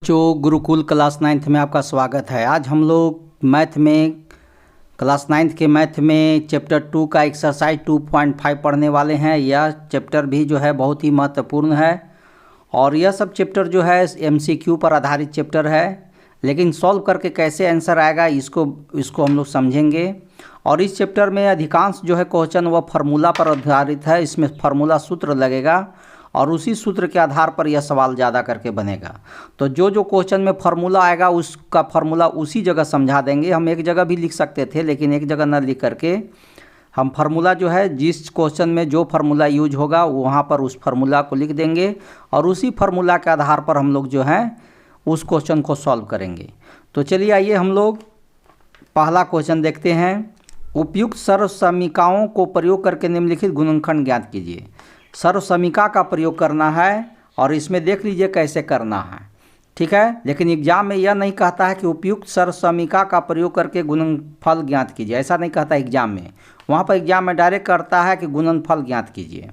जो Gurukul class 9th में आपका स्वागत है। आज हम लोग मैथ में क्लास 9th के मैथ में चैप्टर 2 का एक्सरसाइज 2.5 पढ़ने वाले हैं। यह चैप्टर भी जो है बहुत ही महत्वपूर्ण है और यह सब चैप्टर जो है MCQ पर आधारित चैप्टर है, लेकिन सॉल्व करके कैसे आंसर आएगा इसको हम लोग समझेंगे। और इस चैप्टर में अधिकांश जो है क्वेश्चन वह फार्मूला पर आधारित है। इसमें फार्मूला सूत्र लगेगा और उसी सूत्र के आधार पर यह सवाल ज़्यादा करके बनेगा। तो जो क्वेश्चन में फार्मूला आएगा उसका फार्मूला उसी जगह समझा देंगे। हम एक जगह भी लिख सकते थे, लेकिन एक जगह न लिख करके हम फार्मूला जो है जिस क्वेश्चन में जो फार्मूला यूज होगा वहाँ पर उस फार्मूला को लिख देंगे और उसी फार्मूला के आधार पर हम लोग जो है उस क्वेश्चन को सॉल्व करेंगे। तो चलिए आइए हम लोग पहला क्वेश्चन देखते हैं। उपयुक्त सर्वसमीकाओं को प्रयोग करके निम्नलिखित गुणनखंड ज्ञात कीजिए। सर्वसमीका का प्रयोग करना है और इसमें देख लीजिए कैसे करना है, ठीक है। लेकिन एग्जाम में यह नहीं कहता है कि उपयुक्त सर्वसमीका का प्रयोग करके गुणनफल ज्ञात कीजिए, ऐसा नहीं कहता एग्जाम में। वहाँ पर एग्जाम में डायरेक्ट करता है कि गुणनफल ज्ञात कीजिए,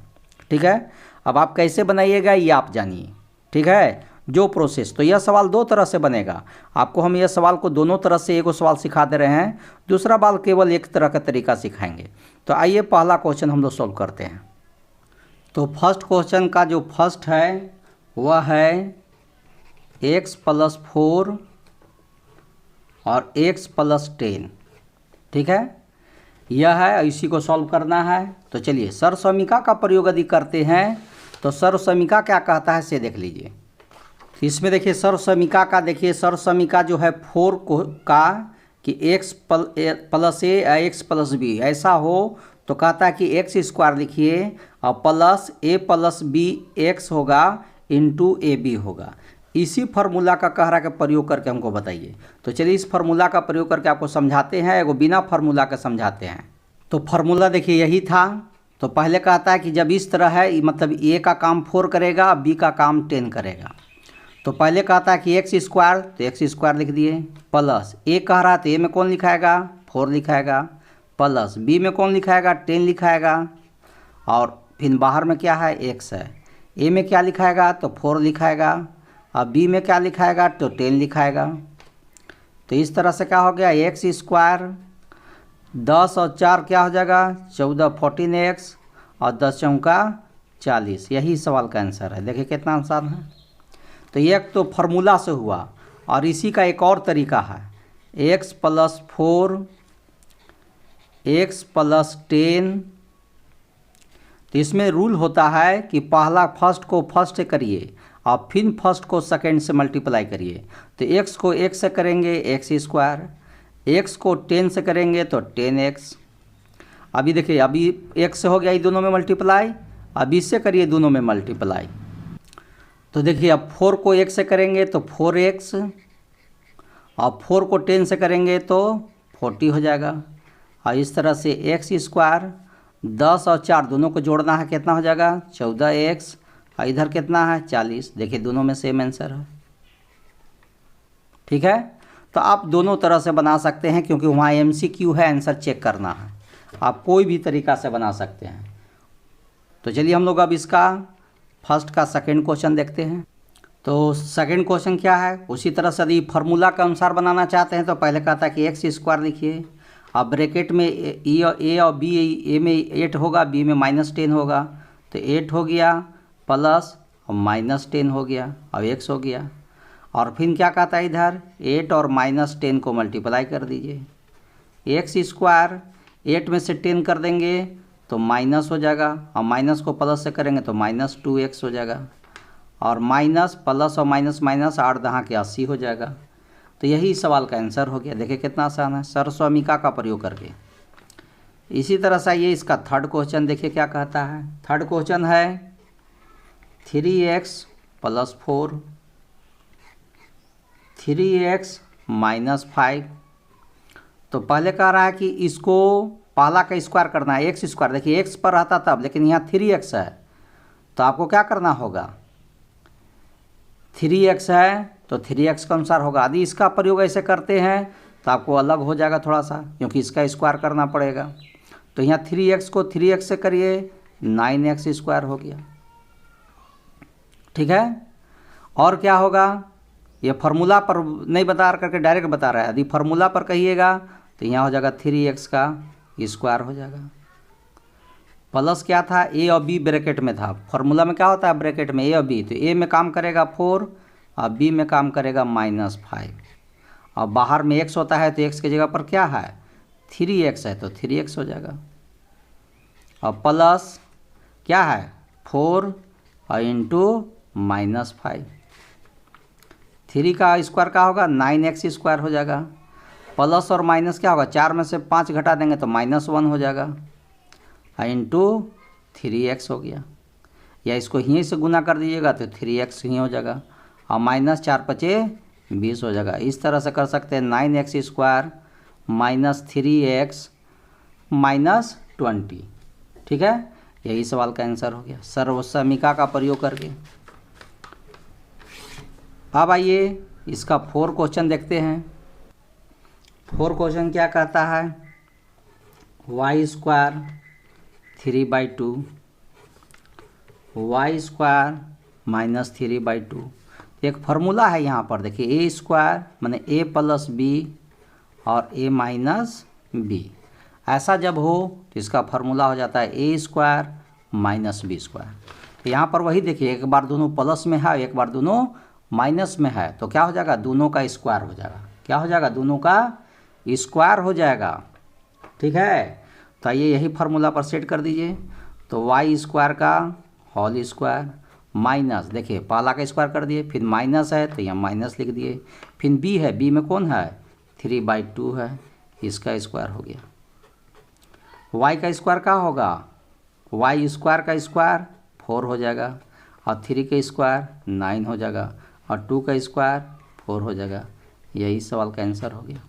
ठीक है। अब आप कैसे बनाइएगा ये आप जानिए, ठीक है। जो प्रोसेस, तो यह सवाल दो तरह से बनेगा। आपको हम यह सवाल को दोनों तरह से एक सवाल सिखा दे रहे हैं, दूसरा बाल केवल एक तरह का तरीका सिखाएंगे। तो आइए पहला क्वेश्चन हम लोग सॉल्व करते हैं। तो फर्स्ट क्वेश्चन का जो फर्स्ट है वह है x + 4 और x + 10, ठीक है। यह है, इसी को सॉल्व करना है। तो चलिए सर्वसमीका का प्रयोग यदि करते हैं तो सर्वसमीका क्या कहता है से देख लीजिए। इसमें देखिए सर्वसमीका का, देखिए सर्वसमीका जो है 4 का कि x + a x + b ऐसा हो तो कहता है कि x² लिखिए और प्लस a + b x होगा इंटू AB होगा। इसी फार्मूला का कह रहा है कि प्रयोग करके हमको बताइए। तो चलिए इस फार्मूला का प्रयोग करके आपको समझाते हैं, एगो बिना फार्मूला के समझाते हैं। तो फार्मूला देखिए यही था। तो पहले कहता है कि जब इस तरह है मतलब a का काम 4 करेगा, b का काम 10 करेगा। तो पहले कहता है कि x², तो x² लिख दिए, प्लस a कह रहा है तो a में कौन लिखाएगा 4 लिखाएगा, प्लस b में कौन लिखाएगा 10 लिखाएगा, और फिर बाहर में क्या है x है। a में क्या लिखाएगा तो 4 लिखाएगा और b में क्या लिखाएगा तो 10 लिखाएगा। तो इस तरह से क्या हो गया x², 10 और 4 क्या हो जाएगा 14 14x और 10 चौका 40। यही सवाल का आंसर है। देखिए कितना आसान है। तो एक तो फार्मूला से हुआ और इसी का एक और तरीका है x + 4 x + 10। तो इसमें रूल होता है कि पहला फर्स्ट को फर्स्ट से करिए और फिर फर्स्ट को सेकंड से मल्टीप्लाई करिए। तो x को x से करेंगे x², x को 10 से करेंगे तो 10x। अभी देखिए अभी x से हो गया ये दोनों में मल्टीप्लाई, अब इससे करिए दोनों में मल्टीप्लाई। तो देखिए अब 4 को x से करेंगे तो 4x और 4 को 10 से करेंगे तो 40 हो जाएगा। और इस तरह से x², 10 और 4 दोनों को जोड़ना है, कितना हो जाएगा 14x और इधर कितना है 40। देखिए दोनों में सेम आंसर है, ठीक है। तो आप दोनों तरह से बना सकते हैं क्योंकि वहाँ MCQ है, आंसर चेक करना है। आप कोई भी तरीका से बना सकते हैं। तो चलिए हम लोग अब इसका फर्स्ट का सेकंड क्वेश्चन देखते हैं। तो सेकंड क्वेश्चन क्या है, उसी तरह से यदि फार्मूला के अनुसार बनाना चाहते हैं तो पहले कहता है कि x² लिखिए। अब ब्रैकेट में a और b, a में 8 होगा, b में -10 होगा। तो 8 हो गया प्लस और -10 हो गया और x हो गया। और फिर क्या कहता है इधर 8 और -10 को मल्टीप्लाई कर दीजिए। x², 8 में से 10 कर देंगे तो माइनस हो जाएगा और माइनस को प्लस से करेंगे तो -2x हो जाएगा। और माइनस प्लस और माइनस 8 दहाँ के 80 हो जाएगा। तो यही सवाल का आंसर हो गया। देखिए कितना आसान है सर्वसमीका का प्रयोग करके। इसी तरह से ये इसका थर्ड क्वेश्चन देखिए क्या कहता है। थर्ड क्वेश्चन है 3x + 4 3x - 5। तो पहले कह रहा है कि इसको पहला का स्क्वायर करना है, x²। देखिए x पर रहता तब, लेकिन यहाँ 3x है तो आपको क्या करना होगा 3x है तो 3x के अनुसार होगा। यदि इसका प्रयोग ऐसे करते हैं तो आपको अलग हो जाएगा थोड़ा सा, क्योंकि इसका स्क्वायर करना पड़ेगा। तो यहाँ 3x को 3x से करिए 9x² हो गया, ठीक है। और क्या होगा ये फार्मूला पर नहीं बता करके डायरेक्ट बता रहा है। यदि फार्मूला पर कहिएगा तो यहाँ हो जाएगा 3x का स्क्वायर हो जाएगा। प्लस क्या था, ए और बी ब्रैकेट में था। फार्मूला में क्या होता है ब्रैकेट में, ए और बी, तो ए में काम करेगा 4 और बी में काम करेगा -5। और बाहर में x होता है तो x की जगह पर क्या है 3x है तो 3x हो जाएगा। और प्लस क्या है 4 और इंटू -5, 3 का स्क्वायर क्या होगा 9x स्क्वायर हो जाएगा। प्लस और माइनस क्या होगा, 4 में से 5 घटा देंगे तो -1 हो जाएगा इंटू 3x हो गया। या इसको यहीं से गुना कर दीजिएगा तो 3x ही हो जाएगा और -4 × 5 = 20 हो जाएगा। इस तरह से कर सकते हैं 9x स्क्वायर -3x -20। ठीक है, यही सवाल का आंसर हो गया सर्वसमीका का प्रयोग करके। अब आइए इसका 4 क्वेश्चन देखते हैं। 4 क्वेश्चन क्या कहता है, y² 3/2 y² -3/2। एक फार्मूला है यहाँ पर देखिए, a² माने a + b और a - b। ऐसा जब हो तो इसका फार्मूला हो जाता है a² - b²। तो यहाँ पर वही देखिए, एक बार दोनों प्लस में है एक बार दोनों माइनस में है, तो क्या हो जाएगा दोनों का स्क्वायर हो जाएगा। क्या हो जाएगा, दोनों का स्क्वायर हो जाएगा। ठीक है, तो आइए यही फार्मूला पर सेट कर दीजिए। तो y² का होल स्क्वायर माइनस, देखिए पहला का स्क्वायर कर दिए, फिर माइनस है तो यहाँ माइनस लिख दिए, फिर b है, b में कौन है 3/2 है, इसका स्क्वायर हो गया। y का स्क्वायर क्या होगा, y² का स्क्वायर 4 हो जाएगा और 3 का स्क्वायर 9 हो जाएगा और 2 का स्क्वायर 4 हो जाएगा। यही सवाल का आंसर हो गया।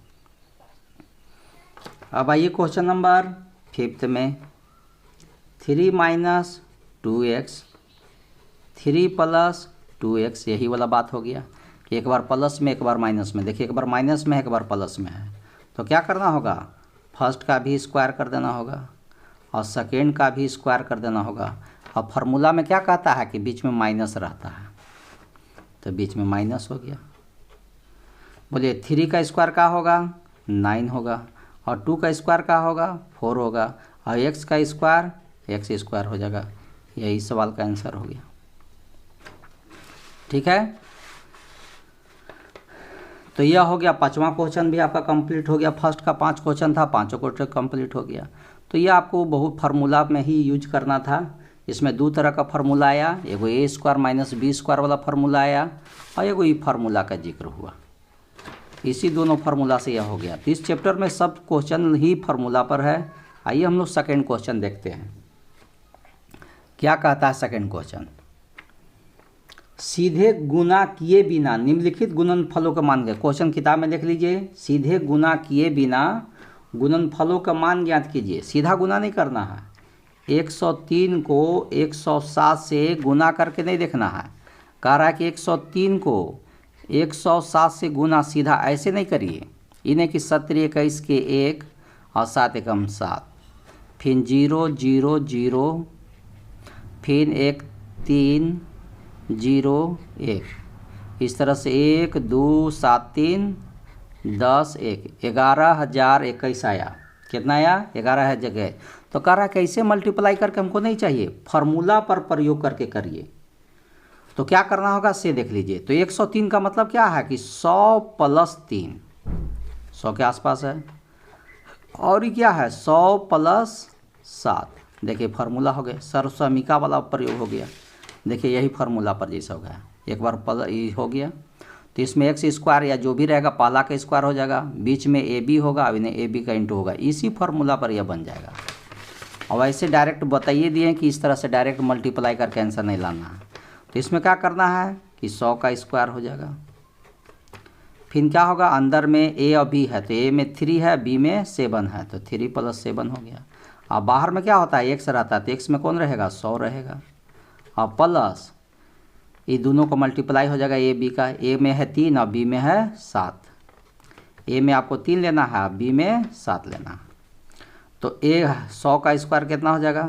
अब आइए क्वेश्चन नंबर 5 में 3 - 2x 3 + 2x, यही वाला बात हो गया कि एक बार प्लस में एक बार माइनस में। देखिए एक बार माइनस में है एक बार प्लस में है, तो क्या करना होगा, फर्स्ट का भी स्क्वायर कर देना होगा और सेकेंड का भी स्क्वायर कर देना होगा। और फार्मूला में क्या कहता है कि बीच में माइनस रहता है, तो बीच में माइनस हो गया। बोलिए 3 का स्क्वायर क्या होगा 9 होगा और 2 का स्क्वायर क्या होगा 4 होगा और x का स्क्वायर x² हो जाएगा। यही सवाल का आंसर हो गया। ठीक है, तो यह हो गया 5वां क्वेश्चन भी आपका कंप्लीट हो गया। फर्स्ट का 5 क्वेश्चन था, पांचों क्वेश्चन कंप्लीट हो गया। तो यह आपको बहुत फार्मूला में ही यूज करना था। इसमें 2 तरह का फार्मूला आया, एगो a² - b² वाला फार्मूला आया और एगो ई फार्मूला का जिक्र हुआ। इसी दोनों फार्मूला से यह हो गया। तो इस चैप्टर में सब क्वेश्चन ही फार्मूला पर है। आइए हम लोग सेकेंड क्वेश्चन देखते हैं, क्या कहता है सेकेंड क्वेश्चन। सीधे गुना किए बिना निम्नलिखित गुणनफलों का मान ज्ञात। क्वेश्चन किताब में देख लीजिए, सीधे गुना किए बिना गुणनफलों का मान ज्ञात कीजिए। सीधा गुना नहीं करना है, 103 को 107 से गुना करके नहीं देखना है। कह रहा है कि 103 को 107 से गुना सीधा ऐसे नहीं करिए, इन्हें कि 17 21 के 1 और 7 एकम 7, फिर 0 0 0, फिर 1 3 0 1, इस तरह से 1 2 7 3 10 1, 11,021 आया। कितना आया 11 जगह। तो कह रहा है कैसे मल्टीप्लाई करके हमको नहीं चाहिए, फार्मूला पर प्रयोग करके करिए। तो क्या करना होगा से देख लीजिए। तो 103 का मतलब क्या है कि 100 + 3, 100 के आसपास है, और ये क्या है 100 + 7। देखिए फार्मूला हो गया, सर्वसमीका वाला प्रयोग हो गया। देखिए यही फार्मूला पर जैसा हो गया, एक बार ये हो गया तो इसमें x² या जो भी रहेगा पहला का स्क्वायर हो जाएगा, बीच में AB होगा, अब इन्हें AB का इंटू होगा। इसी फार्मूला पर यह बन जाएगा। और ऐसे डायरेक्ट बताइए दिए कि इस तरह से डायरेक्ट मल्टीप्लाई करके आंसर नहीं लाना है। तो इसमें क्या करना है कि 100 का स्क्वायर हो जाएगा। फिर क्या होगा, अंदर में a और b है तो a में 3 है, b में 7 है, तो 3 + 7 हो गया। और बाहर में क्या होता है x रहता है, तो x में कौन रहेगा 100 रहेगा, और प्लस ये दोनों को मल्टीप्लाई हो जाएगा a b का। a में है 3 और b में है 7, a में आपको 3 लेना है, b में 7 लेना है। तो 100 का स्क्वायर कितना हो जाएगा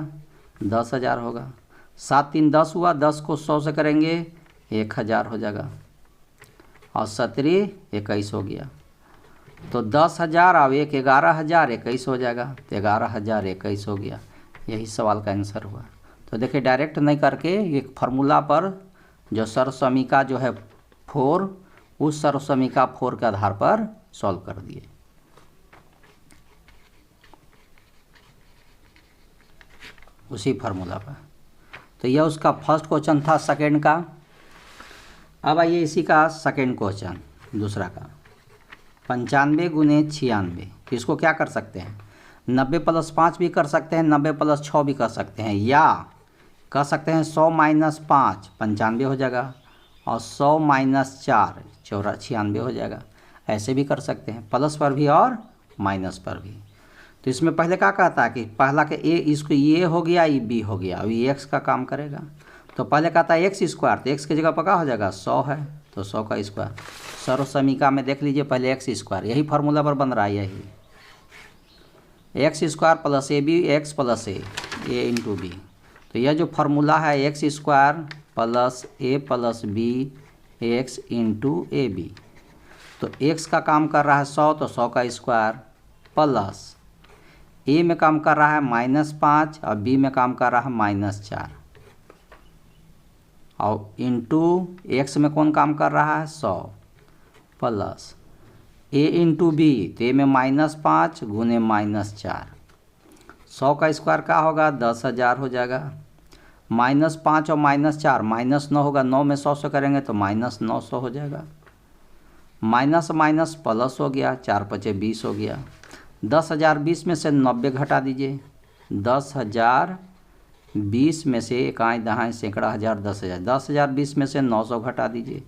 10,000 होगा। 7 3 10 हुआ, 10 को 100 से करेंगे 1000 हो जाएगा। और 17 21 हो गया। तो 10,000 और 1 11,000 21 हो जाएगा, तो 11,000 21 हो गया। यही सवाल का आंसर हुआ। तो देखिए डायरेक्ट नहीं करके एक फार्मूला पर जो सर्वसमीका जो है 4, उस सर्वसमीका 4 के आधार पर सॉल्व कर दिए। उसी फार्मूला पर। तो यह उसका फर्स्ट क्वेश्चन था सेकेंड का। अब आइए इसी का सेकेंड क्वेश्चन दूसरा का। 95 गुने 96, तो इसको क्या कर सकते हैं, 90 + 5 भी कर सकते हैं, 90 + 6 भी कर सकते हैं, या कर सकते हैं 100 - 5 95 हो जाएगा, और 100 - 4 96 हो जाएगा। ऐसे भी कर सकते हैं, प्लस पर भी और माइनस पर भी। तो इसमें पहले क्या कहता है कि पहला के ए, इसको ये हो गया, ये बी हो गया, अभी एक्स का काम करेगा। तो पहले कहता है x स्क्वायर, तो x की जगह पर क्या हो जाएगा 100 है, तो 100 का स्क्वायर। सर्वसमीका में देख लीजिए पहले x स्क्वायर, यही फार्मूला पर बन रहा है, यही x square + AB x + a into b. तो यह जो फार्मूला है x square + a + b x into a b. तो x का काम कर रहा है 100, तो 100 का स्क्वायर, प्लस a में काम कर रहा है -5 और b में काम कर रहा है -4, और इंटू x में कौन काम कर रहा है 100, प्लस a इंटू बी, तो a में -5 गुने -4, 100 का स्क्वायर क्या होगा 10,000 हो जाएगा। -5 और -4 -9 होगा, 9 में 100 से करेंगे तो -900 हो जाएगा। माइनस माइनस प्लस हो गया, 4 × 5 = 20 हो गया। 10,000 20 में से 90 घटा दीजिए, 10,000 20 में से इकाई दहाई सैकड़ा हज़ार 10,000, 10,000 20 में से 900 घटा दीजिए,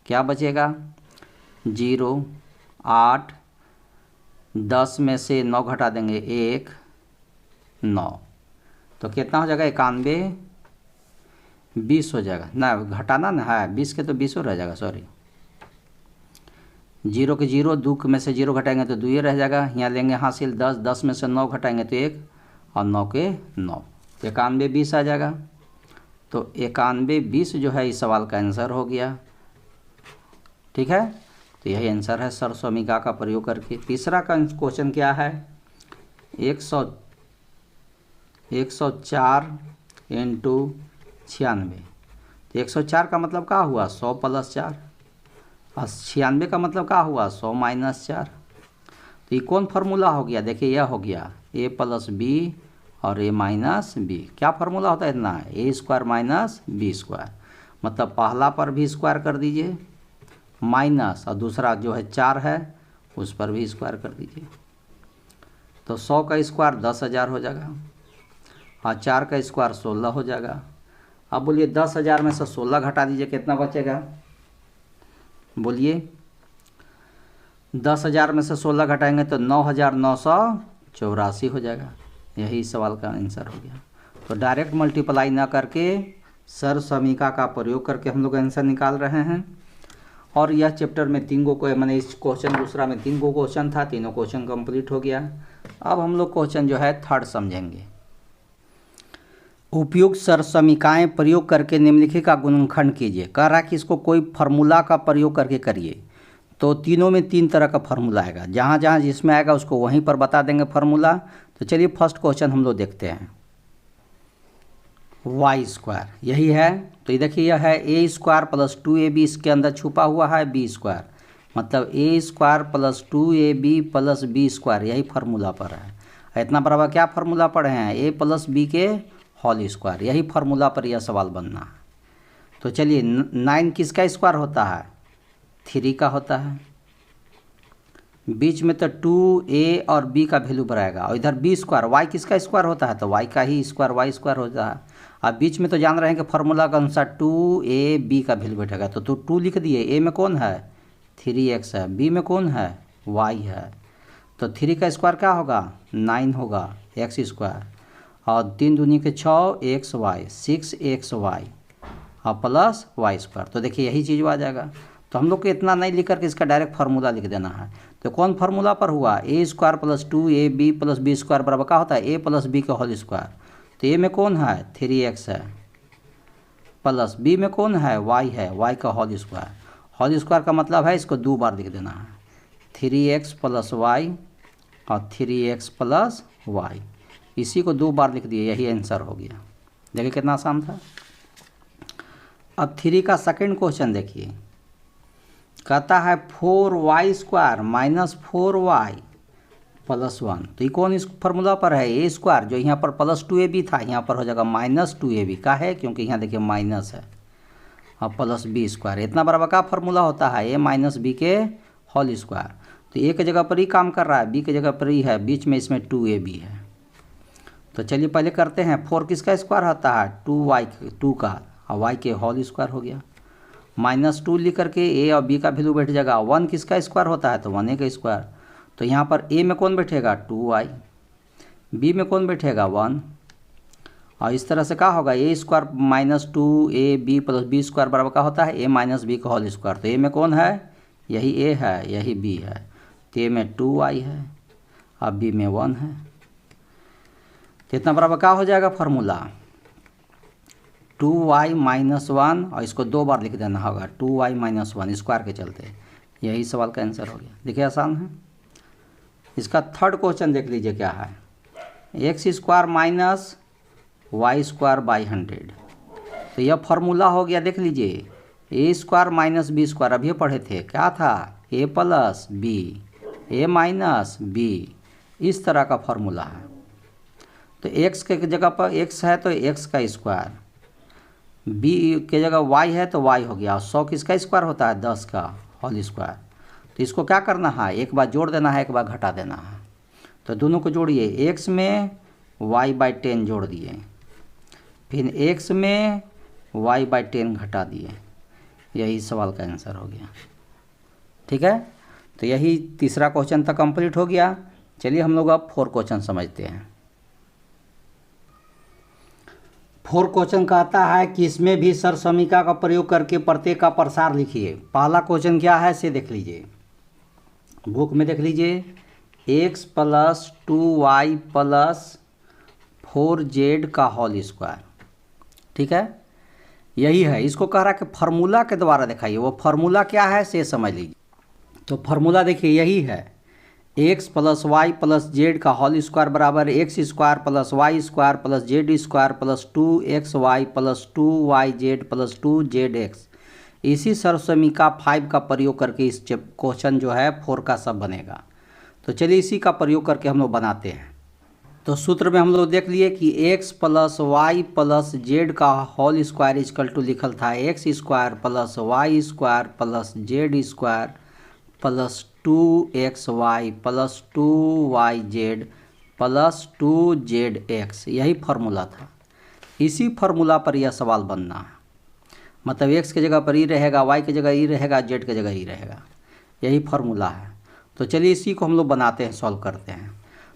क्या बचेगा 0 8, 10 में से 9 घटा देंगे 1 9, तो कितना हो जाएगा 91 20 हो जाएगा ना, घटाना ना है 20 के तो 20 रह जाएगा, सॉरी 0 के 0, 2 में से 0 घटाएंगे तो 2 रह जाएगा। यहाँ लेंगे हासिल 10, 10 में से 9 घटाएंगे तो 1, और 9 के 9, तो 91 20 आ जाएगा। तो 91 20 जो है इस सवाल का आंसर हो गया। ठीक है, तो यही आंसर है सर्वसमीका का प्रयोग करके। तीसरा का क्वेश्चन क्या है, 104 इंटू 96, तो 104 का मतलब क्या हुआ 100 + 4, और 96 का मतलब क्या हुआ 100 - 4। तो ये कौन फार्मूला हो गया, देखिए यह हो गया a + b और a - b। क्या फार्मूला होता है इतना, a² - b², मतलब पहला पर भी स्क्वायर कर दीजिए माइनस, और दूसरा जो है 4 है उस पर भी स्क्वायर कर दीजिए। तो 100 का स्क्वायर 10,000 हो जाएगा, और 4 का स्क्वायर 16 हो जाएगा। अब बोलिए 10,000 में से 16 घटा दीजिए, कितना बचेगा, बोलिए 10,000 में से 16 घटाएंगे तो 9,984 हो जाएगा। यही सवाल का आंसर हो गया। तो डायरेक्ट मल्टीप्लाई ना करके सर्वसमीका का प्रयोग करके हम लोग आंसर निकाल रहे हैं। और यह चैप्टर में 3 को मैंने इस क्वेश्चन दूसरा में 3 क्वेश्चन था, तीनों क्वेश्चन कंप्लीट हो गया। अब हम लोग क्वेश्चन जो है थर्ड समझेंगे। उपयुक्त सर्वसमीकाएं प्रयोग करके निम्नलिखित का गुणनखंड कीजिए। कह रहा है कि इसको कोई फार्मूला का प्रयोग करके करिए। तो तीनों में 3 तरह का फार्मूला आएगा, जहाँ जहाँ जिसमें आएगा उसको वहीं पर बता देंगे फार्मूला। तो चलिए फर्स्ट क्वेश्चन हम लोग देखते हैं। y², यही है। तो ये देखिए यह है a² + 2ab, इसके अंदर छुपा हुआ है b², मतलब a² + 2ab + b², यही फार्मूला पर है। इतना बराबर क्या फार्मूला पढ़े हैं, a + b के होल स्क्वायर, यही फार्मूला पर यह सवाल बनना है। तो चलिए 9 किसका स्क्वायर होता है, 3 का होता है। बीच में तो 2a और b का वैल्यू बढ़ाएगा, और इधर b² y किसका स्क्वायर होता है, तो y का ही स्क्वायर y² होता है। अब बीच में तो जान रहे हैं कि फार्मूला के अनुसार 2ab का वैल्यू बैठेगा, तो 2 लिख दिए। a में कौन है 3x है, b में कौन है y है, तो 3 का स्क्वायर क्या होगा 9 होगा x², और 3 दूनी के 6 xy 6xy और प्लस y²। तो देखिए यही चीज़ आ जाएगा। तो हम लोग को इतना नहीं लिख करके इसका डायरेक्ट फार्मूला लिख देना है। तो कौन फार्मूला पर हुआ, a² + 2ab + b² बराबर क्या होता है a + b का होल स्क्वायर। तो a में कौन है 3x है, प्लस b में कौन है y है, y का होल स्क्वायर, होल स्क्वायर का मतलब है इसको 2 बार लिख देना है, 3x प्लस वाई और 3x प्लस वाई, इसी को 2 बार लिख दिए, यही आंसर हो गया। देखिए कितना आसान था। अब 3 का सेकंड क्वेश्चन देखिए, कहता है 4y square minus 4y plus 1। तो ये कौन इस फॉर्मूला पर है, ए स्क्वायर, जो यहाँ पर प्लस 2ab था यहाँ पर हो जाएगा माइनस 2ab का है, क्योंकि यहाँ देखिए माइनस है, और प्लस बी स्क्वायर। इतना बराबर का फॉर्मूला होता है ए माइनस बी के होल स्क्वायर। तो ए के जगह पर ही काम कर रहा है, बी के जगह पर ही है, बीच में इसमें 2ab है। तो चलिए पहले करते हैं, 4 किसका स्क्वायर होता है, 2 का, और y के होल स्क्वायर हो गया। -2 लिख करके a और b का वैल्यू बैठ जाएगा। 1 किसका स्क्वायर होता है, तो 1 का स्क्वायर। तो यहाँ पर a में कौन बैठेगा, 2y, b में कौन बैठेगा, 1, और इस तरह से क्या होगा, a square -2ab plus b square बराबर का होता है a माइनस बी का होल स्क्वायर। तो a में कौन है, यही a है, यही b है, तो a में 2y है और b में 1 है। तो इतना बराबर क्या हो जाएगा फार्मूला, 2y माइनस 1, और इसको 2 बार लिख देना होगा, 2y माइनस 1 स्क्वायर के चलते। यही सवाल का आंसर हो गया। देखिए आसान है। इसका थर्ड क्वेश्चन देख लीजिए क्या है, x square minus y square by 100। तो यह फार्मूला हो गया, देख लीजिए, a square minus b square, अभी पढ़े थे, क्या था, a plus b, a minus b, इस तरह का फार्मूला है। तो x के जगह पर x है तो x का स्क्वायर, b के जगह y है तो y हो गया, 100 किसका स्क्वायर होता है, 10 का होल स्क्वायर। तो इसको क्या करना है, एक बार जोड़ देना है, एक बार घटा देना है। तो दोनों को जोड़िए, x में y/10 जोड़ दिए, फिर x में y/10 घटा दिए, यही सवाल का आंसर हो गया। ठीक है, तो यही तीसरा क्वेश्चन तक कंप्लीट हो गया। चलिए हम लोग अब 4 क्वेश्चन समझते हैं। 4 क्वेश्चन कहता है कि इसमें भी सरसमीका का प्रयोग करके प्रत्येक का प्रसार लिखिए। पहला क्वेश्चन क्या है से देख लीजिए, बुक में देख लीजिए, x plus 2y plus 4z का होल स्क्वायर। ठीक है, यही है। इसको कह रहा है कि फार्मूला के द्वारा दिखाइए। वो फार्मूला क्या है से समझ लीजिए। तो फार्मूला देखिए यही है, x plus y plus z का होल स्क्वायर बराबर x square plus y square plus z square plus 2xy plus 2yz plus 2zx। इसी सरसमीका 5 का प्रयोग करके इस क्वेश्चन जो है 4 का सब बनेगा। तो चलिए इसी का प्रयोग करके हम लोग बनाते हैं। तो सूत्र में हम लोग देख लिए कि x plus y plus z का होल स्क्वायर इक्वल टू लिखल था x square plus y square plus z square plus 2xy plus 2yz plus 2zx। यही फार्मूला था। इसी फार्मूला पर यह सवाल बनना है। मतलब x के जगह पर ई रहेगा, y के जगह ई रहेगा, z के जगह ई रहेगा। यही फार्मूला है। तो चलिए इसी को हम लोग बनाते हैं, सॉल्व करते हैं।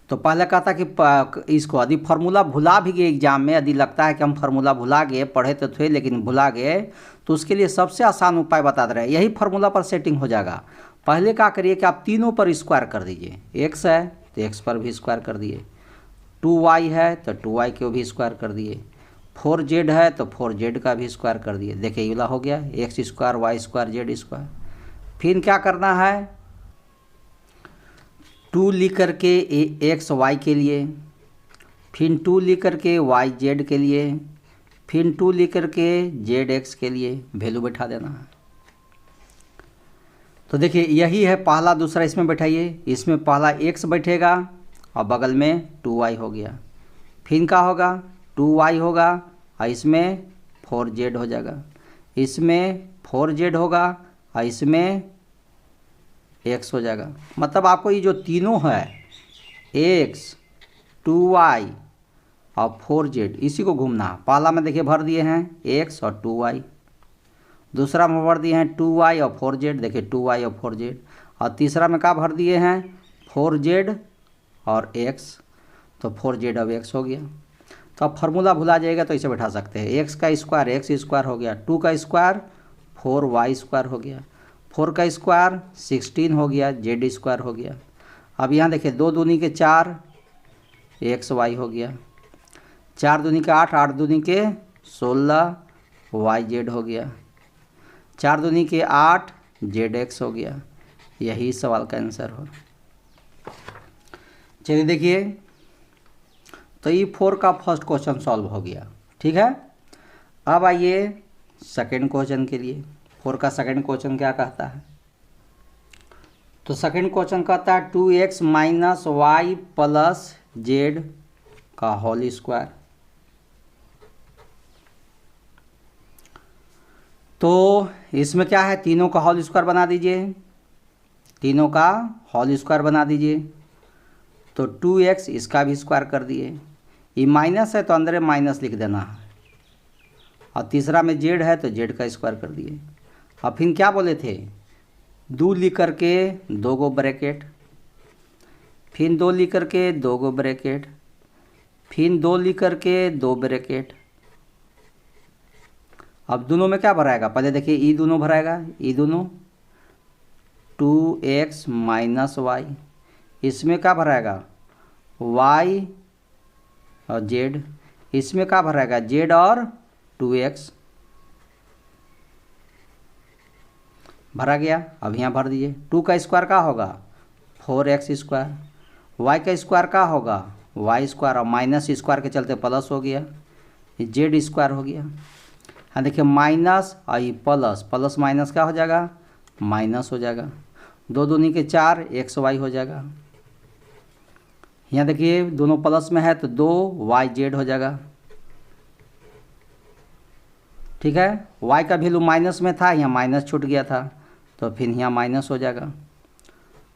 तो पहले कहा था कि इसको यदि फार्मूला भुला भी गए एग्जाम में, यदि लगता है कि हम फार्मूला भुला गए, पढ़े तो थे लेकिन भुला गए, तो उसके लिए सबसे आसान उपाय बता दे रहे हैं। यही फार्मूला पर सेटिंग हो जाएगा। पहले क्या करिए कि आप तीनों पर स्क्वायर कर दीजिए। x है तो x पर भी स्क्वायर कर दिए, 2y है तो 2y के भी स्क्वायर कर दिए, 4z है तो 4z का भी स्क्वायर कर दिए। देखिए ये वाला हो गया x square y square z square. फिर क्या करना है, 2 लिख करके एक्स वाई के लिए, फिर 2 लिख करके वाई जेड के लिए, फिर 2 लिख करके जेड एक्स के लिए वैल्यू बैठा देना है। तो देखिए यही है पहला। दूसरा इसमें बैठाइए, इसमें पहला x बैठेगा और बगल में 2y हो गया। फिर क्या होगा, 2y होगा और इसमें 4z हो जाएगा, इसमें 4z होगा और इसमें x हो जाएगा। मतलब आपको ये जो तीनों है x 2y और 4z, इसी को घूमना है। पहला में देखिए भर दिए हैं x और 2y, दूसरा में भर दिए हैं 2y और 4z, देखिए 2y और 4z, और तीसरा में क्या भर दिए हैं 4z और x, तो 4z अब x हो गया। तो अब फार्मूला भुला जाएगा तो इसे बैठा सकते हैं। x का स्क्वायर x स्क्वायर हो गया, 2 का स्क्वायर 4y स्क्वायर हो गया, 4 का स्क्वायर 16 हो गया, z स्क्वायर हो गया। अब यहाँ देखिए 2 दूनी के 4 xy हो गया, 4 दूनी के 8, 8 दूनी के 16 yz हो गया, 4 दूनी के 8 ZX हो गया। यही सवाल का आंसर हो। चलिए देखिए, तो E4 का फर्स्ट क्वेश्चन सॉल्व हो गया। ठीक है, अब आइए सेकेंड क्वेश्चन के लिए। 4 का सेकेंड क्वेश्चन क्या कहता है? तो सेकेंड क्वेश्चन कहता है 2x minus y plus z का होल स्क्वायर। तो इसमें क्या है, तीनों का होल स्क्वायर बना दीजिए, तीनों का होल स्क्वायर बना दीजिए। तो 2x इसका भी स्क्वायर कर दिए। ये माइनस है तो अंदर माइनस लिख देना है, और तीसरा में जेड है तो जेड का स्क्वायर कर दिए। अब फिर क्या बोले थे, 2 लिख करके 2 गो ब्रैकेट, फिर 2 लिख करके 2 गो ब्रैकेट, फिर 2 लिख करके 2 ब्रैकेट। अब दोनों में क्या भराएगा, पहले देखिए ई दोनों भराएगा, ई दोनों 2x माइनस वाई, इसमें क्या भराएगा y और z, इसमें क्या भराएगा z और 2x भरा गया। अब यहाँ भर दीजिए। 2 का स्क्वायर क्या होगा 4x स्क्वायर, y का स्क्वायर क्या होगा y स्क्वायर, और माइनस स्क्वायर के चलते प्लस हो गया, z स्क्वायर हो गया। हाँ देखिए माइनस और ये प्लस, प्लस माइनस क्या हो जाएगा माइनस हो जाएगा। 2 दूनी के 4 xy हो जाएगा। यहाँ देखिए दोनों प्लस में है तो 2yz हो जाएगा। ठीक है, y का वैल्यू माइनस में था, यहाँ माइनस छूट गया था तो फिर यहाँ माइनस हो जाएगा,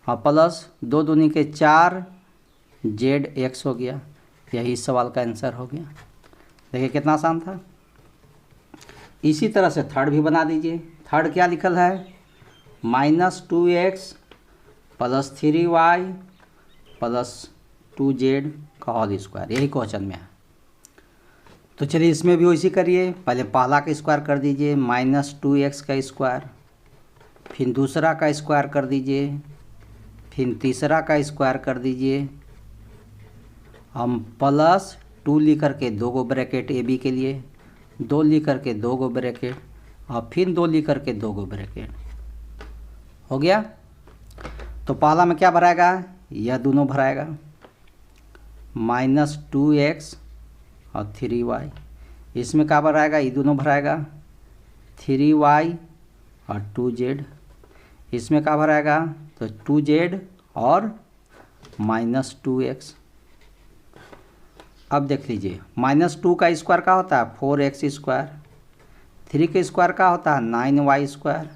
और प्लस 2 दूनी के 4 zx हो गया। यही सवाल का आंसर हो गया। देखिए कितना आसान था। इसी तरह से थर्ड भी बना दीजिए। थर्ड क्या लिखल है, -2x plus 3y plus 2z का होल स्क्वायर, यही क्वेश्चन में है। तो चलिए इसमें भी वैसे करिए, पहले पहला का स्क्वायर कर दीजिए -2x का स्क्वायर, फिर दूसरा का स्क्वायर कर दीजिए, फिर तीसरा का स्क्वायर कर दीजिए। हम प्लस 2 लिख करके 2 गो ब्रैकेट ए बी के लिए, 2 लिख करके 2 गो ब्रैकेट, और फिर 2 लिख करके 2 गो ब्रैकेट हो गया। तो पहला में क्या भराएगा, यह दोनों भराएगा, -2x और 3y। इसमें क्या भराएगा, ये दोनों भराएगा 3y और 2z। इसमें क्या भराएगा तो 2z और -2x। अब देख लीजिए -2 का स्क्वायर क्या होता है 4x स्क्वायर, 3 का स्क्वायर क्या होता है 9y स्क्वायर,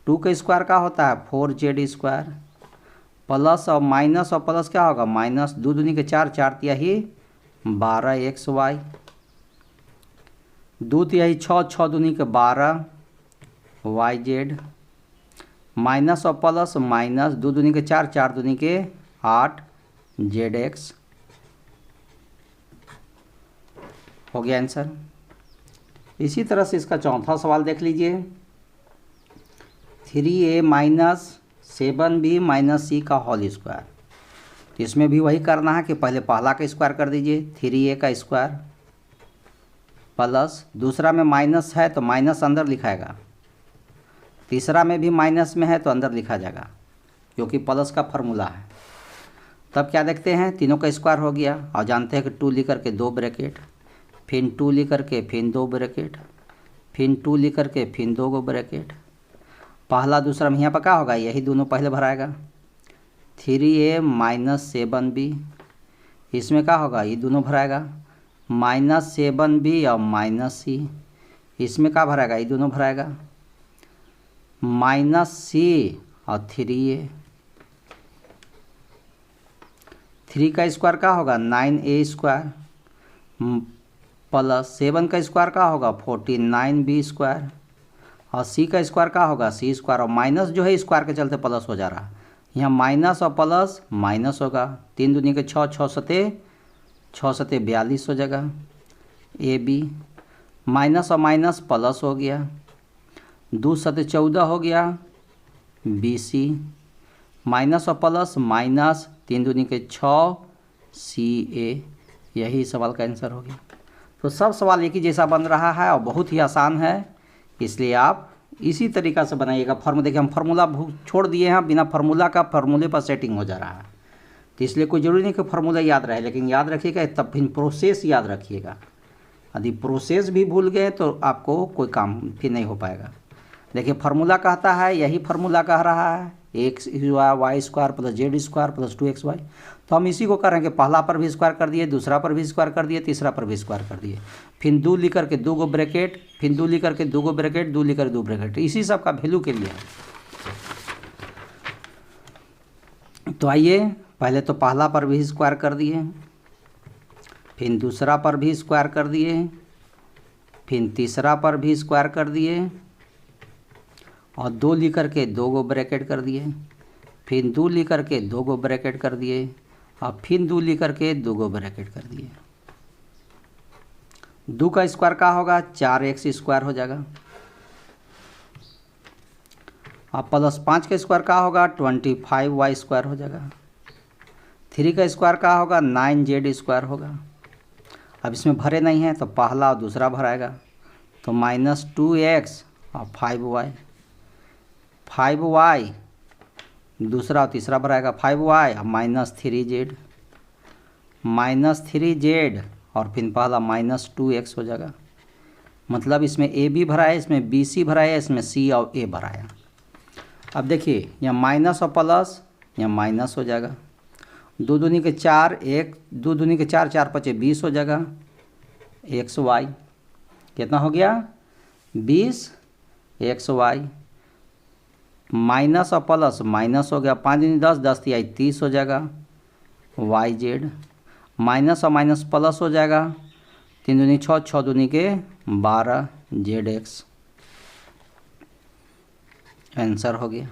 2 का स्क्वायर क्या होता है 4z स्क्वायर, प्लस और माइनस और प्लस क्या होगा माइनस, 2 दूनी के 4, 4 तिहाई 12xy, 2 तिहाई 6, 6 दूनी के 12yz, माइनस और प्लस माइनस, 2 दूनी के 4, 4 दूनी के 8zx हो गया आंसर। इसी तरह से इसका चौथा सवाल देख लीजिए, 3a minus 7b minus c का होल स्क्वायर। तो इसमें भी वही करना है कि पहले पहला का स्क्वायर कर दीजिए 3a का स्क्वायर, प्लस दूसरा में माइनस है तो माइनस अंदर लिखाएगा, तीसरा में भी माइनस में है तो अंदर लिखा जाएगा क्योंकि प्लस का फार्मूला है। तब क्या देखते हैं, तीनों का स्क्वायर हो गया, और जानते हैं कि 2 लिख करके 2 ब्रैकेट, फिर 2 लिख करके फिर 2 ब्रैकेट, फिर 2 लिख करके फिर 2 गो ब्रैकेट। पहला दूसरा में यहाँ पर क्या होगा, यही दोनों पहले भराएगा 3a माइनस 7b। इसमें क्या होगा, ये दोनों भराएगा -7b और -c। इसमें क्या भराएगा, ये दोनों भराएगा -c और 3a। 3 का स्क्वायर क्या होगा 9a स्क्वायर, प्लस 7 का स्क्वायर क्या होगा 49b स्क्वायर, और c का स्क्वायर क्या होगा c स्क्वायर, और माइनस जो है स्क्वायर के चलते प्लस हो जा रहा है, यहाँ माइनस और प्लस माइनस होगा, 3 दूनी के 6, 6 सते 42 हो जाएगा ए बी, माइनस और माइनस प्लस हो गया, 2 सते 14 हो गया बी सी, माइनस और प्लस माइनस, 3 दूनी के 6 सी ए। यही सवाल का आंसर हो गया। तो सब सवाल एक ही जैसा बन रहा है और बहुत ही आसान है, इसलिए आप इसी तरीक़ा से बनाइएगा। फार्मूला देखिए हम फार्मूला छोड़ दिए हैं, बिना फार्मूला का फार्मूले पर सेटिंग हो जा रहा है, तो इसलिए कोई ज़रूरी नहीं कि फार्मूला याद रहे, लेकिन याद रखिएगा तब फिर प्रोसेस याद रखिएगा। यदि प्रोसेस भी भूल गए तो आपको कोई काम फिर नहीं हो पाएगा। देखिए फार्मूला कहता है, यही फार्मूला कह रहा है x y square plus z square plus 2xy, तो हम इसी को कर रहे हैं कि पहला पर भी स्क्वायर कर दिए, दूसरा पर भी स्क्वायर कर दिए, तीसरा पर भी स्क्वायर कर दिए, फिर 2 लिख करके 2 गो ब्रैकेट, फिर 2 लिख करके 2 गो ब्रैकेट, 2 लिख कर 2 ब्रैकेट, इसी सब का वैल्यू के लिए है। तो आइए पहले तो पहला पर भी स्क्वायर कर दिए, फिर दूसरा पर भी स्क्वायर कर दिए, फिर तीसरा पर भी स्क्वायर कर दिए और 2 लिख करके 2 गो ब्रैकेट कर दिए, फिर 2 लिख करके 2 गो ब्रैकेट कर दिए और फिर 2 लिख करके 2 गो ब्रैकेट कर दिए। 2 का स्क्वायर का होगा 4x स्क्वायर हो जाएगा, और प्लस 5 का स्क्वायर का होगा 25y स्क्वायर हो जाएगा। 3 का स्क्वायर का होगा 9z स्क्वायर होगा। अब इसमें भरे नहीं है तो पहला और दूसरा भराएगा, तो -2x और 5y दूसरा और तीसरा भराएगा 5y और -3z और फिर पहला -2x हो जाएगा। मतलब इसमें a भी भराया, इसमें bc भराया, इसमें c और a भराया। अब देखिए यहाँ माइनस और प्लस, यहाँ माइनस हो जाएगा, 2 दूनी के 4, 1 2 दूनी के 4, 4 पचे 20 हो जाएगा। xy कितना हो गया 20 xy, माइनस और प्लस माइनस हो गया, 5 दूनी 10, 10 तिहाई 30 हो जाएगा yz, माइनस और माइनस प्लस हो जाएगा, 3 दूनी 6, 6 दूनी के 12 zx, आंसर हो गया।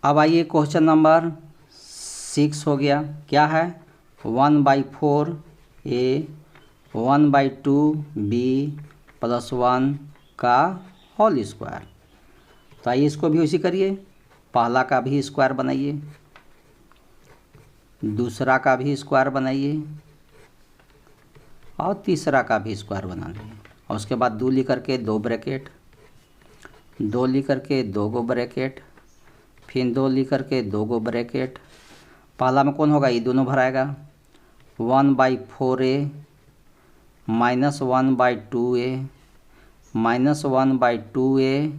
अब आइए क्वेश्चन नंबर 6 हो गया, क्या है 1/4 a 1/2 b प्लस 1 का होल स्क्वायर। तो आइए इसको भी उसी करिए, पहला का भी स्क्वायर बनाइए, दूसरा का भी स्क्वायर बनाइए और तीसरा का भी स्क्वायर बना लीजिए, और उसके बाद 2 लिख करके 2 ब्रैकेट, 2 लिख करके 2 गो ब्रैकेट, फिर 2 लिख करके 2 गो ब्रैकेट। पहला में कौन होगा, ये दोनों भराएगा 1/4a -1/2a -1/2a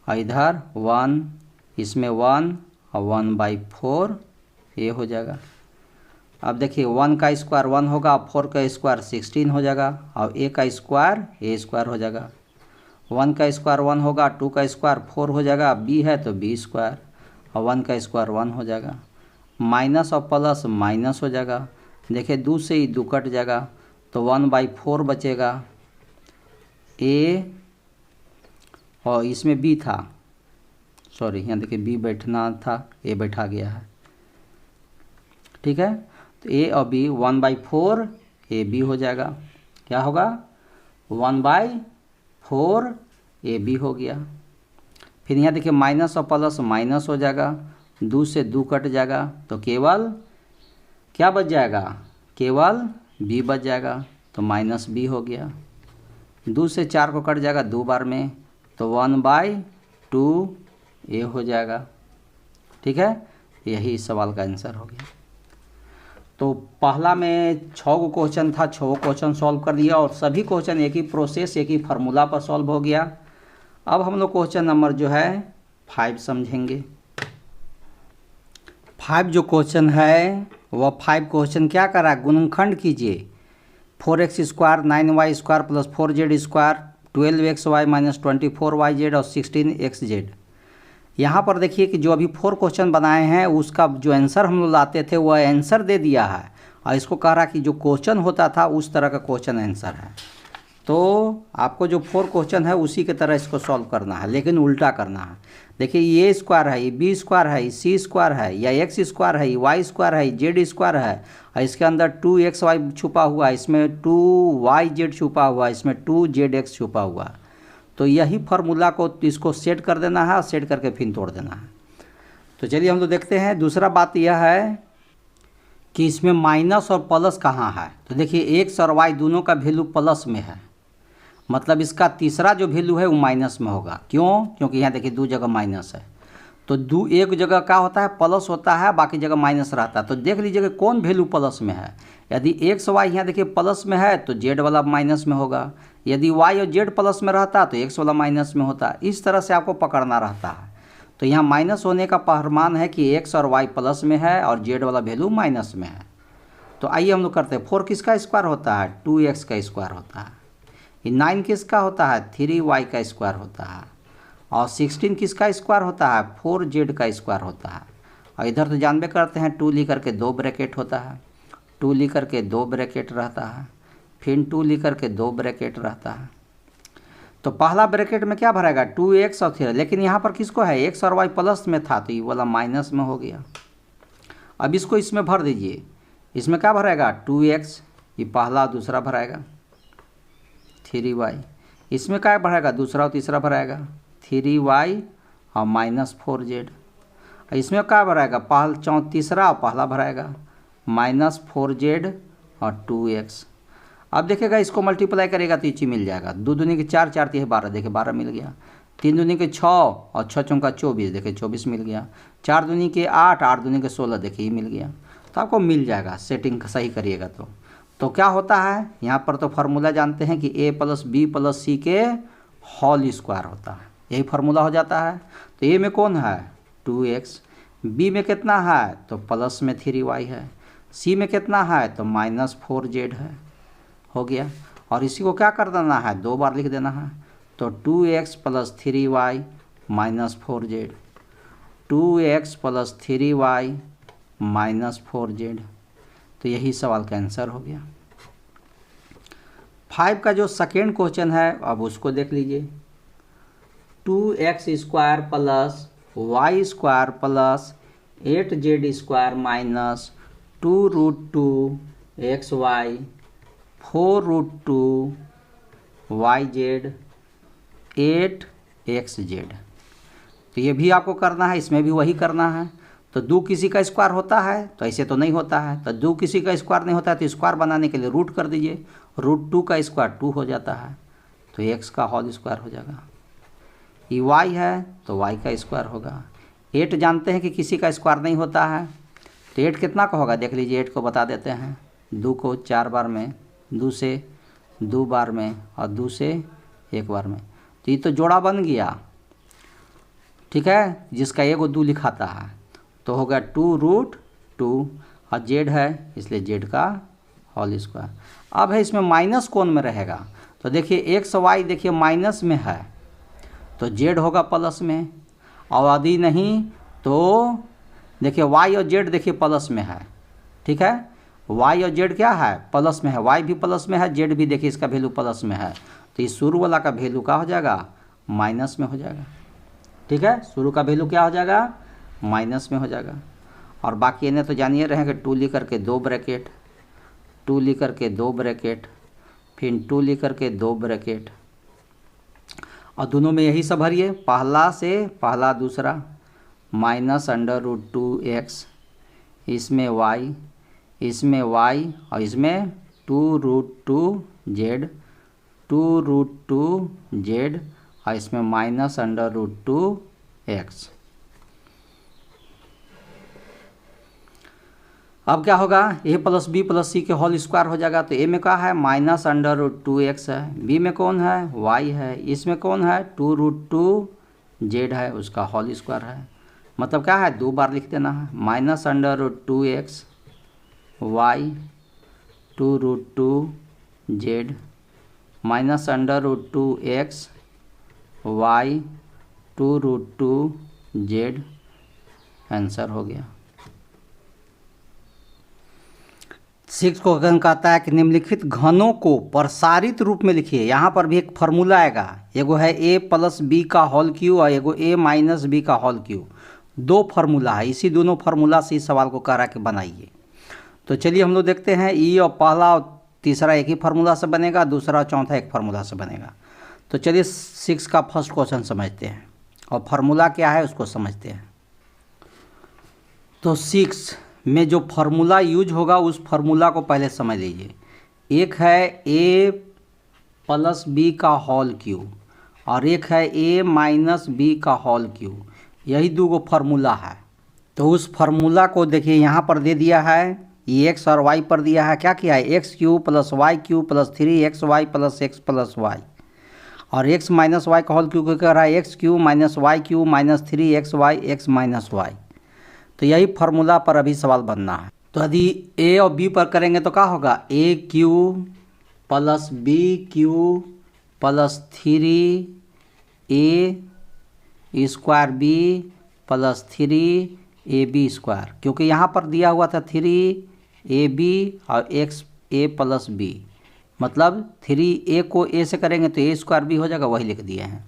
और इधर 1, इसमें 1 और 1/4a हो जाएगा। अब देखिए 1 का स्क्वायर 1 होगा, 4 का स्क्वायर 16 हो जाएगा, और a का स्क्वायर a स्क्वायर हो जाएगा। 1 का स्क्वायर 1 होगा, 2 का स्क्वायर 4 हो जाएगा, b है तो b स्क्वायर, और 1 का स्क्वायर 1 हो जाएगा। माइनस और प्लस माइनस हो जाएगा, देखिए 2 से ही 2 कट जाएगा, तो 1/4 बचेगा a, और इसमें b था, सॉरी यहाँ देखिए b बैठना था, a बैठा गया है, ठीक है। तो a और b 1/4 ab हो जाएगा, क्या होगा 1/4 ab हो गया। फिर यहाँ देखिए माइनस और प्लस माइनस हो जाएगा, 2 से 2 कट जाएगा, तो केवल क्या बच जाएगा, केवल b बच जाएगा, तो -b हो गया। 2 से 4 को कट जाएगा 2 बार में, तो 1/2a हो जाएगा, ठीक है। यही इस सवाल का आंसर हो गया। तो पहला में 6 गो क्वेश्चन था, 6 क्वेश्चन सॉल्व कर दिया, और सभी क्वेश्चन एक ही प्रोसेस एक ही फार्मूला पर सॉल्व हो गया। अब हम लोग क्वेश्चन नंबर जो है 5 समझेंगे। 5 जो क्वेश्चन है वह 5 क्वेश्चन क्या कर रहा है, गुणनखंड कीजिए 4x square 9y square plus 4z square 12xy -24yz और 16xz। यहाँ पर देखिए कि जो अभी 4 क्वेश्चन बनाए हैं उसका जो आंसर हम लोग लाते थे वह आंसर दे दिया है, और इसको कह रहा कि जो क्वेश्चन होता था उस तरह का क्वेश्चन आंसर है। तो आपको जो 4 क्वेश्चन है उसी के तरह इसको सॉल्व करना है, लेकिन उल्टा करना है। देखिए ये स्क्वायर है, ये बी स्क्वायर है, ये सी स्क्वायर है, या एक्स स्क्वायर है, ये वाई स्क्वायर है, जेड स्क्वायर है, और इसके अंदर 2xy छुपा हुआ है, इसमें 2yz छुपा हुआ है, इसमें 2zx छुपा हुआ है। तो यही फार्मूला को इसको सेट कर देना है, और सेट करके फिर तोड़ देना है। तो चलिए हम लोग देखते हैं। दूसरा बात यह है कि इसमें माइनस और प्लस कहाँ है, तो देखिए एक्स और वाई दोनों का वैल्यू प्लस में है, मतलब इसका तीसरा जो वैल्यू है वो माइनस में होगा। क्यों? क्योंकि यहाँ देखिए दो जगह माइनस है, तो एक जगह क्या होता है प्लस होता है, बाकी जगह माइनस रहता है। तो देख लीजिए कि कौन वैल्यू प्लस में है। यदि एक्स वाई यहाँ देखिए प्लस में है तो जेड वाला माइनस में होगा, यदि वाई और जेड प्लस में रहता तो एक्स वाला माइनस में होता। इस तरह से आपको पकड़ना रहता है। तो यहाँ माइनस होने का प्रमाण है कि एक्स और वाई प्लस में है और जेड वाला वैल्यू माइनस में है। तो आइए हम लोग करते हैं। 4 किसका स्क्वायर होता है? 2x का स्क्वायर होता है। ये 9 किसका होता है? 3y का स्क्वायर होता है। और 16 किसका स्क्वायर होता है? 4z का स्क्वायर होता है। और इधर तो जानबे करते हैं 2 ली करके 2 ब्रैकेट होता है, 2 ली करके 2 ब्रैकेट रहता है, फिर 2 ली करके 2 ब्रैकेट रहता है। तो पहला ब्रैकेट में क्या भरेगा? 2x और 3, लेकिन यहाँ पर किसको है? x और y प्लस में था तो ये वाला माइनस में हो गया। अब इसको इसमें भर दीजिए। इसमें क्या भरेगा? 2x, ये पहला दूसरा भराएगा, 3y। इसमें क्या भरेगा? दूसरा और तीसरा भराएगा, 3y और -4z। इसमें क्या भराएगा? तीसरा और पहला भराएगा, -4z और 2x। अब देखिएगा इसको मल्टीप्लाई करेगा तो ये चीज़ मिल जाएगा। 2 दूनी के 4, 4 3 12, देखिए 12 मिल गया। 3 दूनी के 6 और 6 चौका 24, देखिए 24 मिल गया। 4 दूनी के 8, 8 दूनी के 16, देखिए ये मिल गया। तो आपको मिल जाएगा, सेटिंग सही करिएगा तो क्या होता है यहाँ पर? तो फार्मूला जानते हैं कि a + b + c के होल स्क्वायर होता है, यही फार्मूला हो जाता है। तो a में कौन है? 2x, b में कितना है? तो प्लस में 3y है, c में कितना है? तो -4z है, हो गया। और इसी को क्या कर देना है? 2 बार लिख देना है। तो 2x + 3y -4z, 2x + 3y -4z। तो यही सवाल का आंसर हो गया। 5 का जो सेकेंड क्वेश्चन है अब उसको देख लीजिए। 2x² + y² + 8z² - 2√2xy 4√2yz 8xz। तो ये भी आपको करना है, इसमें भी वही करना है। तो 2 किसी का स्क्वायर होता है तो ऐसे तो नहीं होता है। तो 2 किसी का स्क्वायर नहीं होता है तो स्क्वायर बनाने के लिए रूट कर दीजिए। √2 का स्क्वायर 2 हो जाता है, तो x का होल स्क्वायर हो जाएगा। ये y है तो y का स्क्वायर होगा। 8 जानते हैं कि किसी का स्क्वायर नहीं होता है, तो 8 कितना का होगा? देख लीजिए, 8 को बता देते हैं। 2 को 4 बार में, 2 से 2 बार में और 2 से 1 बार में, तो ये तो जोड़ा बन गया, ठीक है, जिसका एगो 2 लिखाता है। तो होगा 2√2 और जेड है इसलिए जेड का होल स्क्वायर। अब है इसमें माइनस कौन में रहेगा? तो देखिए एक्स वाई देखिए माइनस में है तो जेड होगा प्लस में, और यदि नहीं तो देखिए वाई और जेड देखिए प्लस में है, ठीक है। वाई और जेड क्या है? प्लस में है, वाई भी प्लस में है, जेड भी देखिए इसका वैल्यू प्लस में है। तो इस शुरू वाला का वैल्यू क्या हो जाएगा? माइनस में हो जाएगा, ठीक है। शुरू का वैल्यू क्या हो जाएगा? माइनस में हो जाएगा। और बाकी इन्हें तो जानिए रहे कि 2 लिख करके 2 ब्रैकेट, 2 लिख करके 2 ब्रैकेट, फिर 2 लिख करके 2 ब्रैकेट, और दोनों में यही सब भरिए, पहला से पहला दूसरा -√2x, इसमें y, इसमें y और इसमें 2√2z, 2√2z और इसमें -√2x। अब क्या होगा? a + b + c के होल स्क्वायर हो जाएगा। तो a में क्या है? -√2x है, b में कौन है? y है, इसमें कौन है? 2√2z है, उसका होल स्क्वायर है। मतलब क्या है? 2 बार लिख देना है, -√2x y 2√2z -√2x y 2√2z। Answer हो गया। 6 को अगन कहता है कि निम्नलिखित घनों को प्रसारित रूप में लिखिए। यहाँ पर भी एक फार्मूला आएगा, एगो है a + b का होल क्यू और एगो a - b का होल क्यू। 2 फार्मूला है, इसी दोनों फार्मूला से इस सवाल को करा के बनाइए। तो चलिए हम लोग देखते हैं। ई और पहला और तीसरा एक ही फार्मूला से बनेगा, दूसरा और चौथा एक फार्मूला से बनेगा। तो चलिए 6 का फर्स्ट क्वेश्चन समझते हैं और फार्मूला क्या है उसको समझते हैं। तो 6 में जो फार्मूला यूज होगा उस फार्मूला को पहले समझ लीजिए। एक है a प्लस बी का होल क्यूब और एक है ए माइनस बी का होल क्यूब, यही दो गो फार्मूला है। तो उस फार्मूला को देखिए यहाँ पर दे दिया है, ये एक्स और वाई पर दिया है, क्या किया है x cube plus y cube plus 3xy plus x plus y, और एक्स माइनस वाई का होल क्यूब क्या कर रहा है x cube minus y cube minus 3xy x minus y. तो यही फार्मूला पर अभी सवाल बनना है। तो यदि ए और बी पर करेंगे तो क्या होगा a cube plus b cube plus 3a square b plus 3ab square, क्योंकि यहाँ पर दिया हुआ था 3ab और एक्स ए प्लस बी, मतलब 3a को a से करेंगे तो a स्क्वायर बी हो जाएगा, वही लिख दिए हैं।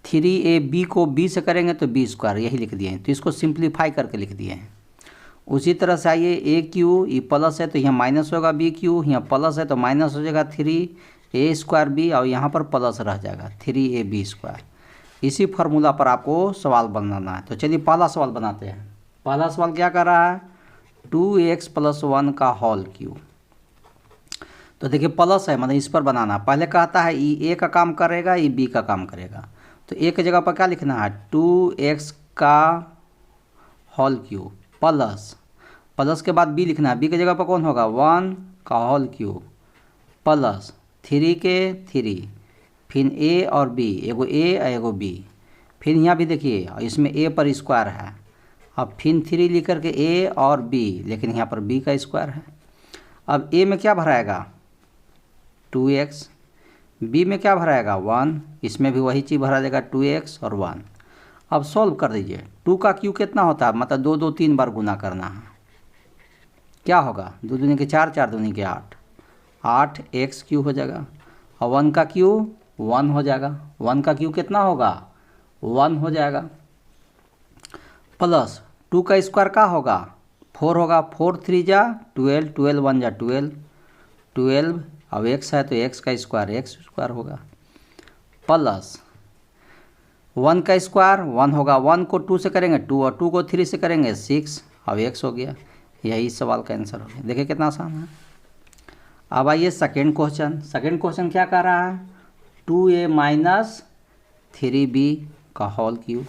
3ab को b से करेंगे तो b स्क्वायर, यही लिख दिए हैं। तो इसको सिंप्लीफाई करके लिख दिए हैं। उसी तरह से आइए ए क्यू, ये प्लस है तो यहाँ माइनस होगा, बी क्यू यहाँ प्लस है तो माइनस हो जाएगा 3a स्क्वायर बी, और यहाँ पर प्लस रह जाएगा 3ab स्क्वायर। इसी फार्मूला पर आपको सवाल बनाना है। तो चलिए पहला सवाल बनाते हैं। पहला सवाल क्या कर रहा है 2x प्लस 1 का होल क्यूब। तो देखिए प्लस है मतलब इस पर बनाना, पहले कहता है ये ए का काम करेगा ये बी का काम करेगा। तो ए की जगह पर क्या लिखना है 2x का होल क्यूब प्लस, प्लस के बाद बी लिखना है, बी की जगह पर कौन होगा 1 का होल क्यूब प्लस 3 के 3, फिर ए और बी, एगो ए और एगो बी, फिर यहाँ भी देखिए इसमें ए पर स्क्वायर है, अब फिर 3 लिख करके ए और बी, लेकिन यहाँ पर बी का स्क्वायर है। अब ए में क्या भराएगा 2x, बी में क्या भराएगा 1, इसमें भी वही चीज़ भरा जाएगा 2x और 1। अब सॉल्व कर दीजिए, 2 का क्यू कितना होता है, मतलब 2 2 3 बार गुना करना है, क्या होगा 2 दूनी के 4, 4 दूनी के 8, 8x क्यू हो जाएगा, और 1 का क्यू 1 हो जाएगा, 1 का क्यू कितना होगा 1 हो जाएगा, प्लस 2 का स्क्वायर का होगा 4 होगा, 4 3 जा 12, 12 1 जा 12, 12, अब x है तो x का स्क्वायर x स्क्वायर होगा, प्लस 1 का स्क्वायर 1 होगा, 1 को 2 से करेंगे 2 और 2 को 3 से करेंगे 6, अब x हो गया। यही सवाल का आंसर हो गया। देखिए कितना आसान है। अब आइए सेकेंड क्वेश्चन। सेकेंड क्वेश्चन क्या कर रहा है 2a माइनस 3b का होल क्यूब।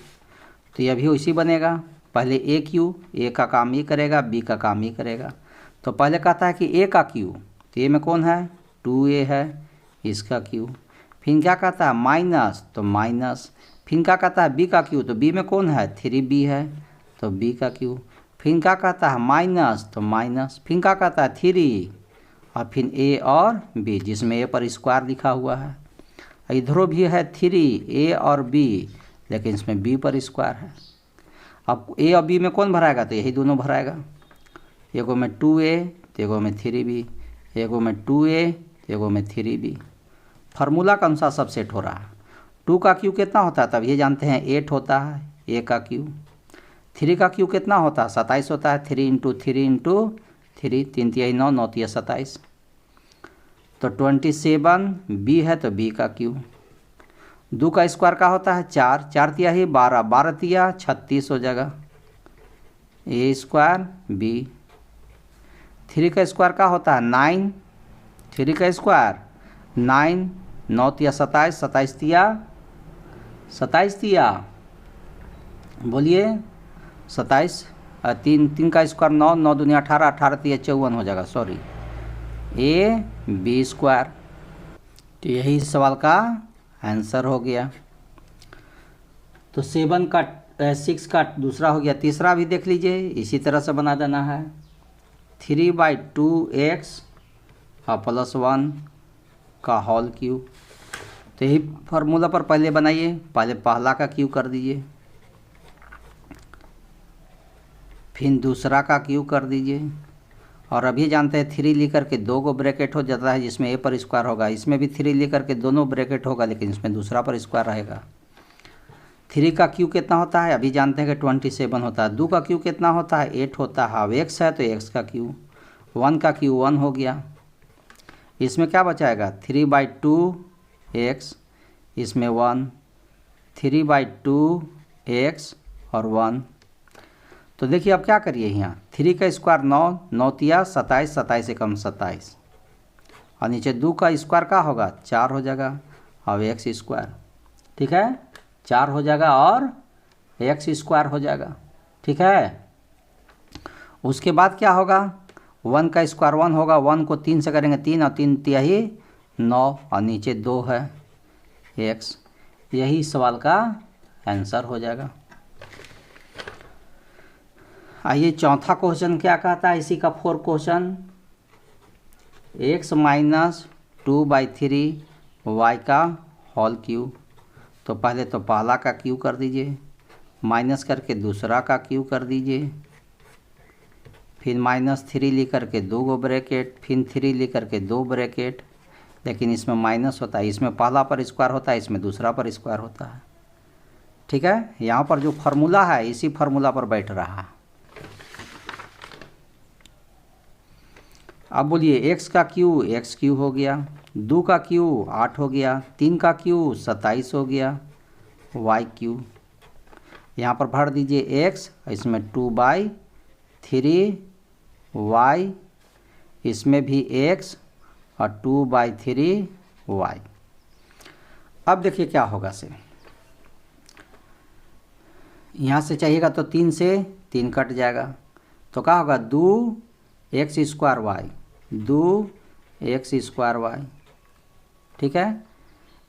तो ये भी उसी बनेगा, पहले ए क्यू, ए का काम ये करेगा बी का काम ये करेगा। तो पहले कहता है कि ए का क्यू, तो ए में कौन है 2a है, इसका क्यू, फिर क्या कहता है माइनस, तो माइनस, फिर क्या कहता है बी का क्यू, तो बी में कौन है 3b है, तो बी का क्यू, फिर क्या कहता है माइनस, तो माइनस, फिर क्या कहता है 3, और फिर ए और बी, जिसमें ए पर स्क्वायर लिखा हुआ है, इधरों भी है 3a और b, लेकिन इसमें b पर स्क्वायर है। अब ए और बी में कौन भराएगा, तो यही दोनों भराएगा, एगो में 2a तो एगो में 3b, एगो में 2a तो एगो में 3b। फार्मूला के अनुसार सब सेट हो रहा है। 2 का क्यू कितना होता है, तब ये जानते हैं 8 होता है ए का क्यू। 3 का क्यू कितना होता है 27 होता है, 3 इंटू 3 इंटू 3, 3 तिया 9, 9 तिया 27, तो 27 बी है तो बी का क्यू। 2 का स्क्वायर का होता है 4, 4 तिया ही 12, 12 तिया 36 हो जाएगा, ए स्क्वायर बी। 3 का स्क्वायर का होता है 9, 3 का स्क्वायर 9, 9 तिया 27, 27 तिया 27 तिया बोलिए 27, 3 का स्क्वायर 9, 9 दूनी 18, 18 तिया 54 हो जाएगा, सॉरी ए बी स्क्वायर। तो यही सवाल का आंसर हो गया। तो 7 का 6 का दूसरा हो गया, तीसरा भी देख लीजिए, इसी तरह से बना देना है 3/2x और प्लस 1 का होल क्यूब। तो यही फार्मूला पर पहले बनाइए, पहले पहला का क्यू कर दीजिए, फिर दूसरा का क्यू कर दीजिए, और अभी जानते हैं 3 लिख करके 2 को ब्रैकेट हो जाता है, जिसमें ए पर स्क्वायर होगा, इसमें भी 3 लिख करके दोनों ब्रैकेट होगा, लेकिन इसमें दूसरा पर स्क्वायर रहेगा। 3 का क्यू कितना होता है, अभी जानते हैं कि 27 होता है। 2 का क्यू कितना होता है 8 होता है, अब x है तो x का क्यू, 1 का क्यू 1 हो गया, इसमें क्या बचाएगा 3/2x, इसमें 1, 3/2x और 1। तो देखिए अब क्या करिए, यहाँ 3 का स्क्वायर 9, 9 तिया 27, 27 से कम 27, और नीचे 2 का स्क्वायर क्या होगा 4 हो जाएगा और एक्स स्क्वायर, ठीक है, 4 हो जाएगा और एक्स स्क्वायर हो जाएगा, ठीक है। उसके बाद क्या होगा 1 का स्क्वायर 1 होगा, 1 को 3 से करेंगे 3 और 3 तिहाई 9 और नीचे 2 है एक्स, यही सवाल का आंसर हो जाएगा। आइए चौथा क्वेश्चन क्या कहता है इसी का 4 क्वेश्चन, x माइनस 2/3 y का होल क्यूब। तो पहले तो पहला का क्यू कर दीजिए, माइनस करके दूसरा का क्यू कर दीजिए, फिर -3 लिख करके 2 गो ब्रैकेट, फिर 3 लिख करके 2 ब्रैकेट, लेकिन इसमें माइनस होता है, इसमें पहला पर स्क्वायर होता है, इसमें दूसरा पर स्क्वायर होता है, ठीक है। यहाँ पर जो फार्मूला है इसी फार्मूला पर बैठ रहा है। अब बोलिए x का क्यू एक्स क्यू हो गया, 2 का क्यू 8 हो गया, 3 का क्यू 27 हो गया, y क्यू यहाँ पर भर दीजिए x, इसमें 2/3 y, इसमें भी x और 2/3 y। अब देखिए क्या होगा से, यहाँ से चाहिएगा तो 3 से 3 कट जाएगा, तो क्या होगा 2x square y, 2x square y, ठीक है।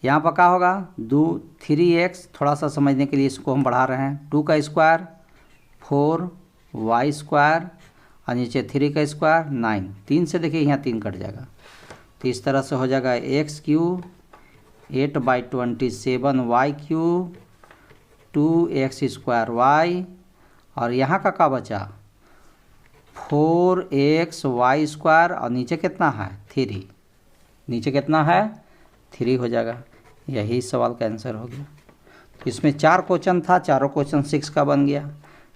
यहाँ पर क्या होगा 3x, थोड़ा सा समझने के लिए इसको हम बढ़ा रहे हैं, 2 का स्क्वायर 4y स्क्वायर और नीचे 3 का स्क्वायर 9, 3 से देखिए यहाँ 3 कट जाएगा, तो इस तरह से हो जाएगा x cube 8/27 y cube 2x square y, और यहाँ का क्या बचा 4x y स्क्वायर और नीचे कितना है 3, नीचे कितना है 3 हो जाएगा, यही सवाल का आंसर हो गया। इसमें 4 क्वेश्चन था, चारों क्वेश्चन 6 का बन गया।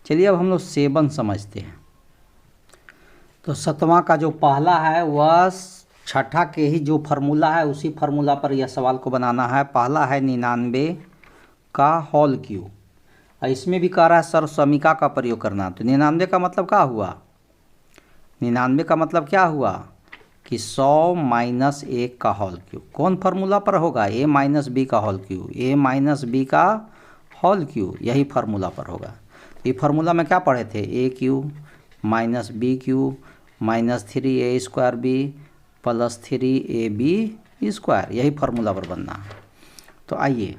चलिए अब हम लोग 7 समझते हैं। तो 7वां का जो पहला है वह छठा के ही जो फार्मूला है उसी फार्मूला पर यह सवाल को बनाना है। पहला है 99 का होल क्यूब, और इसमें भी कह रहा है सर्वसमीका का प्रयोग करना। तो 99 का मतलब क्या हुआ, 99 का मतलब क्या हुआ कि 100 माइनस 1 का होल क्यूब। कौन फार्मूला पर होगा, a माइनस बी का whole cube, a minus b का होल क्यूब, यही फार्मूला पर होगा। ये फार्मूला में क्या पढ़े थे, a cube minus b cube minus 3a square b plus 3ab square, यही फार्मूला पर बनना है। तो आइए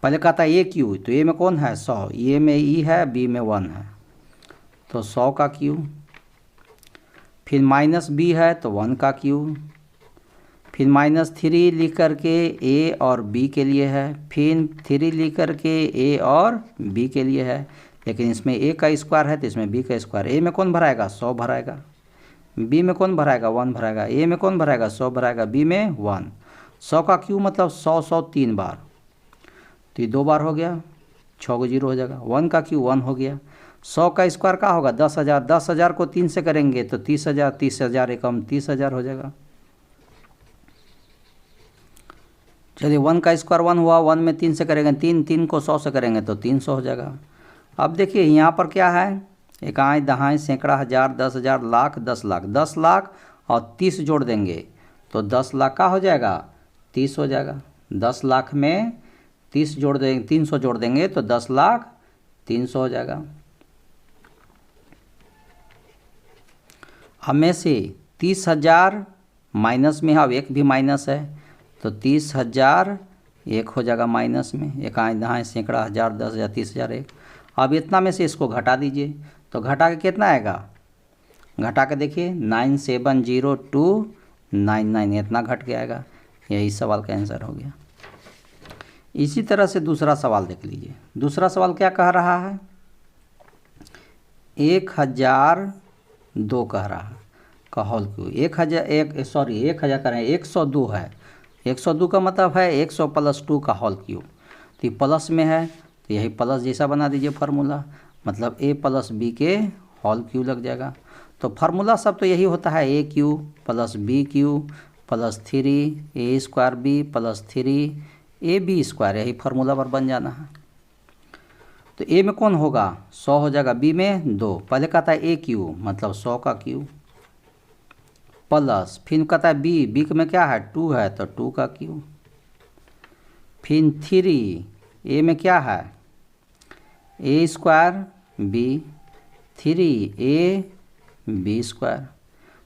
पहले कहता है a क्यूब, तो a में कौन है 100, a में e है, b में 1 है, तो 100 का क्यूब, फिर माइनस बी है तो 1 का क्यूब, फिर -3 लिख करके a और b के लिए है, फिर 3 लिख करके a और b के लिए है, लेकिन इसमें a का स्क्वायर है तो इसमें b का स्क्वायर। a में कौन भराएगा 100 भराएगा, b में कौन भराएगा 1 भराएगा, a में कौन भराएगा 100 भराएगा, b में 1। 100 का क्यूब मतलब 100 100 3 बार, तो ये 2 बार हो गया, 6 को 0 हो जाएगा। 1 का क्यूब 1 हो गया। 100 का स्क्वायर क्या होगा 10,000, 10,000 को 3 से करेंगे तो 30,000, 30,000 एकम 30,000 हो जाएगा। चलिए 1 का स्क्वायर 1 हुआ, 1 में 3 से करेंगे 3, 3 को 100 से करेंगे तो 300 हो जाएगा। अब देखिए यहाँ पर क्या है, इकाई दहाई सैकड़ा हज़ार 10,000 लाख 10 लाख, 10 लाख और 30 जोड़ देंगे तो 10 लाख का हो जाएगा 30 हो जाएगा। 10 लाख में 30 जोड़ देंगे, 300 जोड़ देंगे तो 10 लाख 300 हो जाएगा। हमें से 30,000 माइनस में है, अब एक भी माइनस है तो 30,000 एक हो जाएगा माइनस में, इकाई दहाई सैकड़ा हज़ार 10,000 30,000 एक। अब इतना में से इसको घटा दीजिए, तो घटा के कितना आएगा, घटा के देखिए 970299, इतना घट के आएगा, यही सवाल का आंसर हो गया। इसी तरह से दूसरा सवाल देख लीजिए। दूसरा सवाल क्या कह रहा है, 1002 कह रहा है का होल क्यूब, 1000 करें 102 है, 102 का मतलब है 100 + 2 का होल क्यूब, तो ये प्लस में है तो यही प्लस जैसा बना दीजिए फार्मूला, मतलब a + b के होल क्यूब लग जाएगा। तो फार्मूला सब तो यही होता है, a cube + b cube + 3a square b + 3ab square, यही फार्मूला पर बन जाना है। तो a में कौन होगा 100 हो जाएगा, b में 2, पहले कहता है a क्यूब मतलब 100 का क्यूब, प्लस फिर कहता है बी, बी में क्या है 2 है तो 2 का क्यू, फिर 3, ए में क्या है a square b, 3 a b square.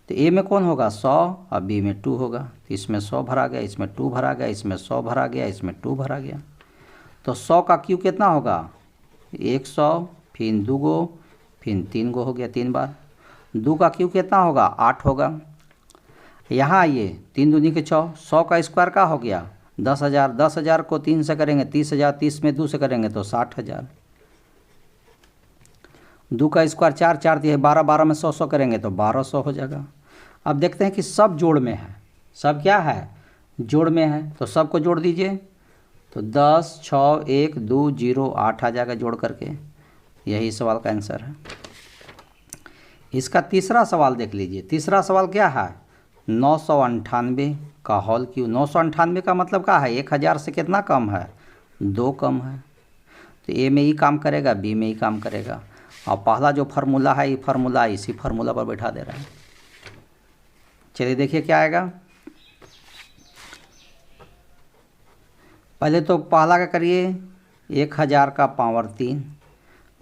तो ए में कौन होगा 100 और बी में 2 होगा, तो इसमें 100 भरा गया, इसमें 2 भरा गया, इसमें 100 भरा गया, इसमें 2 भरा गया। तो 100 का क्यू कितना होगा 100, फिर 2 गो, फिर 3 गो हो गया 3 बार। 2 का क्यू कितना होगा 8 होगा। यहाँ आइए 3 दूनी के 6, 100 का स्क्वायर का हो गया 10,000, 10,000 को 3 से करेंगे 30,000, 30 में 2 से करेंगे तो 60,000। 2 का स्क्वायर 4, 4 दिए 12, 12 में 100, 100 करेंगे तो 1200 हो जाएगा। अब देखते हैं कि सब जोड़ में है, सब क्या है जोड़ में है, तो सबको जोड़ दीजिए। तो 10, 6, 1, 2, 0, 8 आ जाएगा जोड़ करके। यही सवाल का आंसर है। इसका तीसरा सवाल देख लीजिए। तीसरा सवाल क्या है 998 का होल क्यू। 998 का मतलब क्या है 1000 से कितना कम है 2 कम है। तो ए में ही काम करेगा, बी में ही काम करेगा। और पहला जो फार्मूला है ये फार्मूला इसी फार्मूला पर बैठा दे रहा है। चलिए देखिए क्या आएगा। पहले तो पहला का करिए 1000 का पावर 3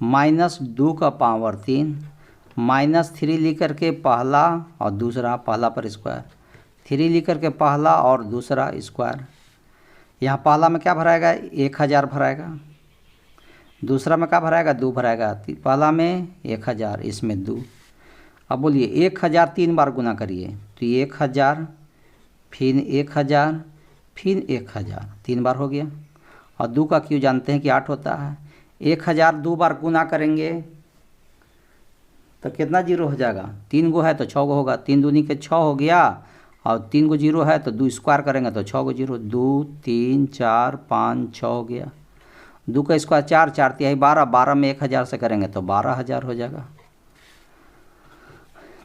माइनस 2 का पावर 3 माइनस 3 लिख करके पहला और दूसरा, पहला पर स्क्वायर 3 लिख करके पहला और दूसरा स्क्वायर। यहाँ पहला में क्या भराएगा 1000 भराएगा, दूसरा में क्या भराएगा 2 भराएगा। पहला में 1000 इसमें 2। अब बोलिए 1000 3 बार गुना करिए तो 1000 फिर 1000 फिर 1000 3 बार हो गया। और 2 का क्यू जानते हैं कि 8 होता है। 1000 2 बार गुना करेंगे तो कितना जीरो हो जाएगा 3 गो है तो 6 गो होगा, 3 दूनी के 6 हो गया और 3 गो जीरो है तो 2 स्क्वायर करेंगे तो 6 गो जीरो, 2 3 4 5 6 हो गया। 2 का स्क्वायर 4, 4 तिहाई 12, 12 में 1000 से करेंगे तो 12,000 हो जाएगा।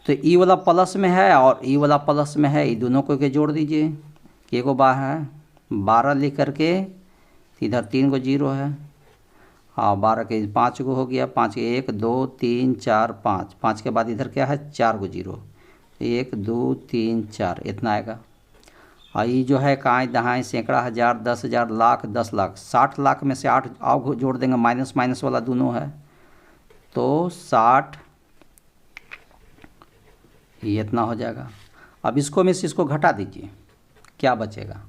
तो ई वाला प्लस में है और ई वाला प्लस में है, ये दोनों को के जोड़ दीजिए। के गो बार है 12 लिख करके इधर 3 गो जीरो है और 12 के 5 गो हो गया, 5 के 1 2 3 4 5, 5 के बाद इधर क्या है 4 गो जीरो, 1 2 3 4 इतना आएगा। और ये जो है काई दहाई सैकड़ा हज़ार 10,000 लाख 10 लाख 60 लाख में से 8 आओ जोड़ देंगे, माइनस माइनस वाला दोनों है तो 60 ये इतना हो जाएगा। अब इसको में से इसको घटा दीजिए क्या बचेगा,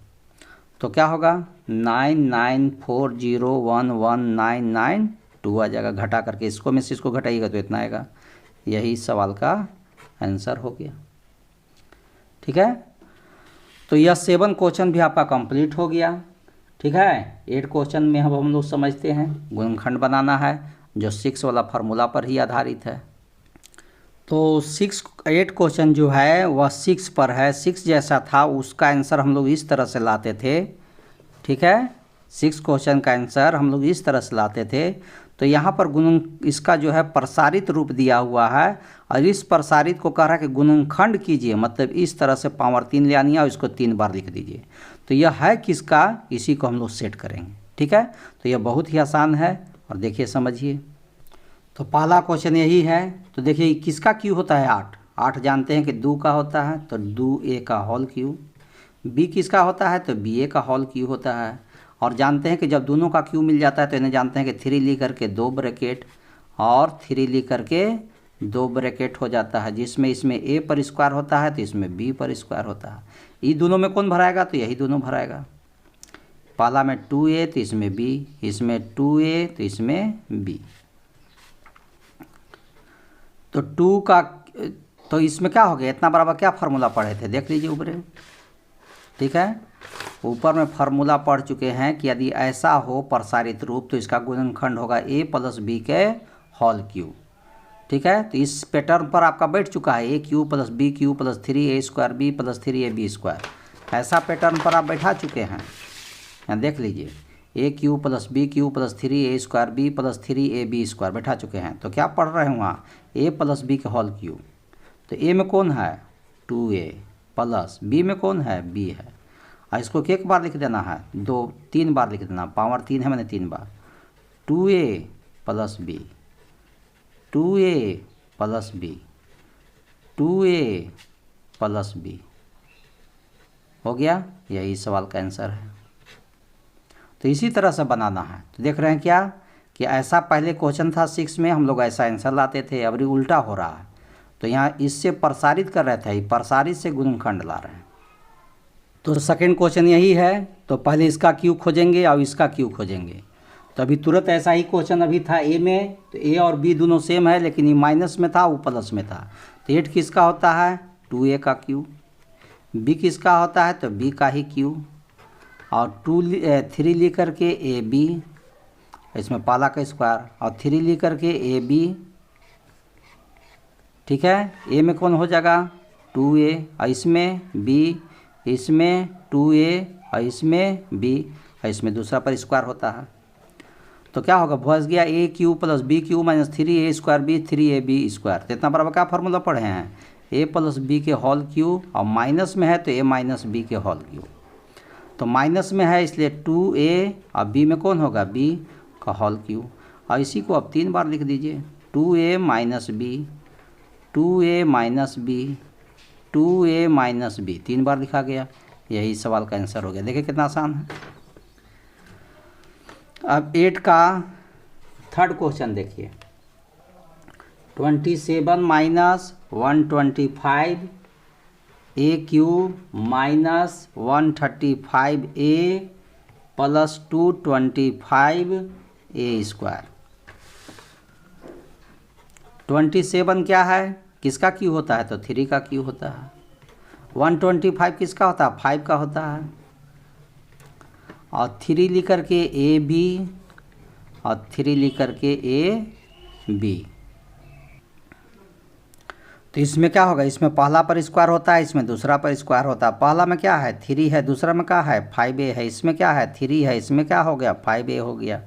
तो क्या होगा 9940119992 आ जाएगा। घटा करके इसको में से इसको घटाइएगा तो इतना आएगा। यही सवाल का आंसर हो गया। ठीक है, तो यह 7 क्वेश्चन भी आपका कंप्लीट हो गया। ठीक है, 8 क्वेश्चन में हम लोग समझते हैं गुणनखंड बनाना है जो 6 वाला फार्मूला पर ही आधारित है। तो 8 क्वेश्चन जो है वह 6 पर है। 6 जैसा था उसका आंसर हम लोग इस तरह से लाते थे। ठीक है, 6 क्वेश्चन का आंसर हम लोग इस तरह से लाते थे। तो यहाँ पर गुणन इसका जो है प्रसारित रूप दिया हुआ है और इस प्रसारित को कह रहा है कि गुणनखंड कीजिए, मतलब इस तरह से पावर 3 ले आनी है और इसको 3 बार लिख दीजिए। तो यह है किसका, इसी को हम लोग सेट करेंगे। ठीक है, तो यह बहुत ही आसान है और देखिए समझिए। तो पहला क्वेश्चन यही है। तो देखिए किसका क्यू होता है 8, 8 जानते हैं कि 2 का होता है तो 2a का होल क्यू। बी किसका होता है तो ba का होल क्यू होता है। और जानते हैं कि जब दोनों का क्यू मिल जाता है तो इन्हें जानते हैं कि 3 लिख करके 2 ब्रैकेट और 3 लिख करके 2 ब्रैकेट हो जाता है, जिसमें इसमें a पर स्क्वायर होता है तो इसमें b पर स्क्वायर होता है। ये दोनों में कौन भराएगा तो यही दोनों भराएगा। पहला में 2a तो इसमें b, इसमें 2a तो इसमें b। तो 2 का तो इसमें क्या हो गया इतना बराबर क्या फार्मूला पढ़े थे देख लीजिए ऊपर। ठीक है, ऊपर में फार्मूला पढ़ चुके हैं कि यदि ऐसा हो प्रसारित रूप तो इसका गुणनखंड होगा a प्लस b के होल क्यू। ठीक है, तो इस पैटर्न पर आपका बैठ चुका है a Q plus b Q plus 3a square b plus 3ab square. ऐसा पैटर्न पर आप बैठा चुके हैं, यहाँ देख लीजिए a Q plus b Q plus 3a square b plus 3ab square बैठा चुके हैं। तो क्या पढ़ रहे हैं वहाँ a प्लस b के होल क्यू। तो a में कौन है 2a प्लस b में कौन है b है। और इसको एक बार लिख देना है 3 बार लिख देना, पावर 3 है मैंने 3 बार। 2a plus b 2a plus b 2a plus b हो गया। यही सवाल का आंसर है। तो इसी तरह से बनाना है। तो देख रहे हैं क्या कि ऐसा पहले क्वेश्चन था 6 में, हम लोग ऐसा आंसर लाते थे, अब उल्टा हो रहा है। तो यहाँ इससे प्रसारित कर रहे थे, प्रसारित से गुणनखंड ला रहे हैं। तो सेकंड क्वेश्चन यही है। तो पहले इसका क्यू खोजेंगे और इसका क्यू खोजेंगे। तो अभी तुरंत ऐसा ही क्वेश्चन अभी था ए में। तो ए और बी दोनों सेम है, लेकिन ये माइनस में था, वो प्लस में था। तो 8 किसका होता है? 2a का क्यू। बी किसका होता है? तो बी का ही क्यू। और 3 लिख करके ए बी, इसमें पाला का स्क्वायर, और 3 लिख करके ए बी। ठीक है, ए में कौन हो जाएगा? 2a, और इसमें बी, इसमें 2a, और इसमें बी, और इसमें दूसरा पर स्क्वायर होता है। तो क्या होगा? बच गया a cube plus b cube minus 3a square b 3ab square. तो इतना बराबर क्या फार्मूला पढ़े हैं? ए प्लस बी के होल क्यू, और माइनस में है तो ए माइनस बी के होल क्यू। तो माइनस में है इसलिए 2a, और बी में कौन होगा? बी का होल क्यू। और इसी को अब 3 बार लिख दीजिए। 2a minus b, 2a minus b, 2a minus b, 3 बार लिखा गया। यही सवाल का आंसर हो गया। देखिए कितना आसान है। अब 8 का थर्ड क्वेश्चन देखिए। 27 माइनस 125 ए क्यू माइनस 135a प्लस 225 ए स्क्वायर। 27 क्या है? किसका क्यू होता है? तो 3 का क्यू होता है। 125 किसका होता है? 5 का होता है। और 3 लिख करके ए बी, और 3 लिख करके ए बी। तो इसमें क्या होगा? इसमें पहला पर स्क्वायर होता है, इसमें दूसरा पर स्क्वायर होता है। पहला में क्या है? 3 है, दूसरा में क्या है? 5a है। इसमें क्या है? 3 है, इसमें क्या हो गया? 5a हो गया।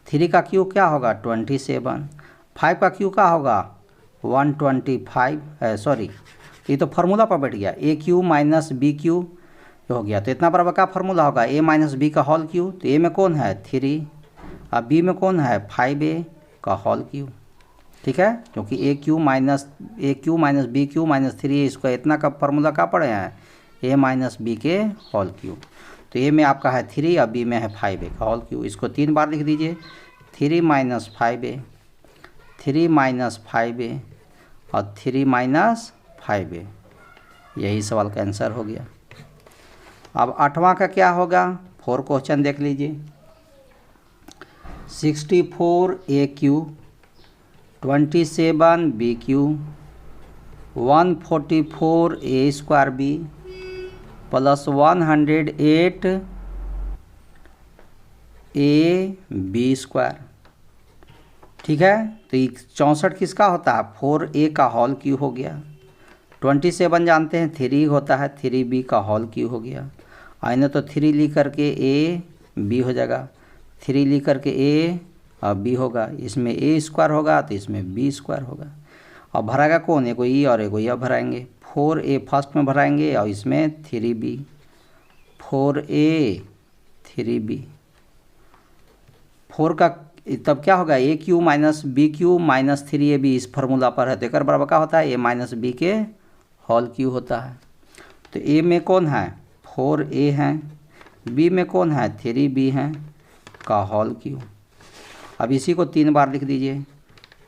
3 का क्यू क्या होगा? 27। 5 का क्यू क्या होगा? 125, सॉरी ये तो फार्मूला पर बैठ गया। A cube minus b Q हो गया। तो इतना बराबर का फार्मूला होगा? ए माइनस बी का होल क्यू। तो ए में कौन है? 3, और बी में कौन है? 5a का होल क्यू। ठीक है, क्योंकि a cube minus b cube minus 3a इसको इतना का फार्मूला का पढ़े हैं? ए माइनस बी के होल क्यू। तो ए में आपका है 3, और बी में है 5a का होल क्यू। इसको 3 बार लिख दीजिए। 3 माइनस 5a, 3 माइनस 5a, और 3 माइनस 5a। यही सवाल का आंसर हो गया। अब 8वां का क्या होगा? 4 क्वेश्चन देख लीजिए। 64a cube, 27 b cube, 144a square b plus 108 a b square. ठीक है, तो 64 किसका होता है? 4a का होल क्यू हो गया। 27 जानते हैं 3 होता है, 3b का होल क्यू हो गया। आइने तो 3 लिख करके ए बी हो जाएगा, 3 लिख करके ए और बी होगा। इसमें ए स्क्वायर होगा तो इसमें बी स्क्वायर होगा। और भराएगा कौन? एगो ई और एगो यह भराएंगे। 4a फर्स्ट में भराएंगे और इसमें 3b, 4a 3b। 4 का तब क्या होगा? A cube minus b cube minus 3ab इस फार्मूला पर है। तो एक बराबर क्या होता है? ए माइनस बी के होल क्यू होता है। तो ए में कौन है? 4a है, बी में कौन है? 3b है का होल क्यू। अब इसी को 3 बार लिख दीजिए।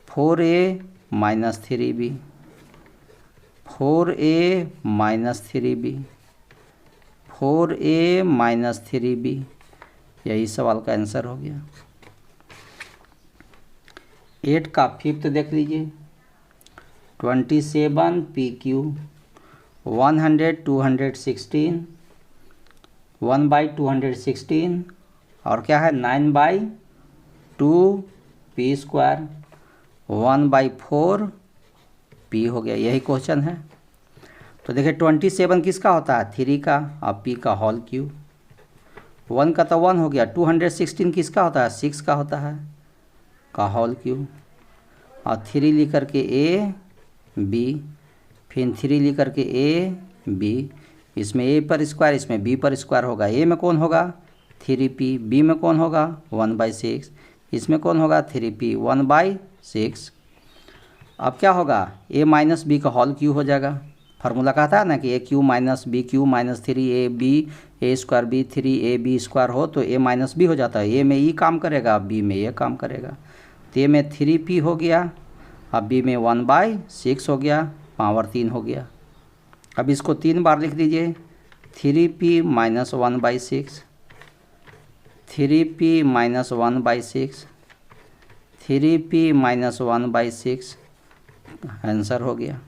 4a minus 3b, 4a minus 3b, 4a minus 3b। यही सवाल का आंसर हो गया। 8 का 5th देख लीजिए। 27 पी क्यू, 100 216, 1/216, और क्या है? 9/2 पी स्क्वायर, 1/4 पी हो गया। यही क्वेश्चन है। तो देखिए 27 किसका होता है? 3 का, और पी का होल क्यू। 1 का तो 1 हो गया। 216 किसका होता है? 6 का होता है का होल क्यू। और 3 लिख करके ए बी, फिर 3 लिख करके ए बी। इसमें ए पर स्क्वायर, इसमें बी पर स्क्वायर होगा। ए में कौन होगा? 3p, बी में कौन होगा? 1/6, इसमें कौन होगा? 3p 1/6। अब क्या होगा? ए माइनस बी का होल क्यू हो जाएगा। फार्मूला कहता है ना कि a cube minus b cube minus 3ab a square b 3ab square हो तो ए माइनस बी हो जाता है। ए में ई काम करेगा, बी में ए काम करेगा। तो ए में 3p हो गया, अब बी में 1/6 हो गया, पावर 3 हो गया। अब इसको 3 बार लिख दीजिए, 3p minus 1/6, 3p minus 1/6, 3p minus 1/6, answer हो गया।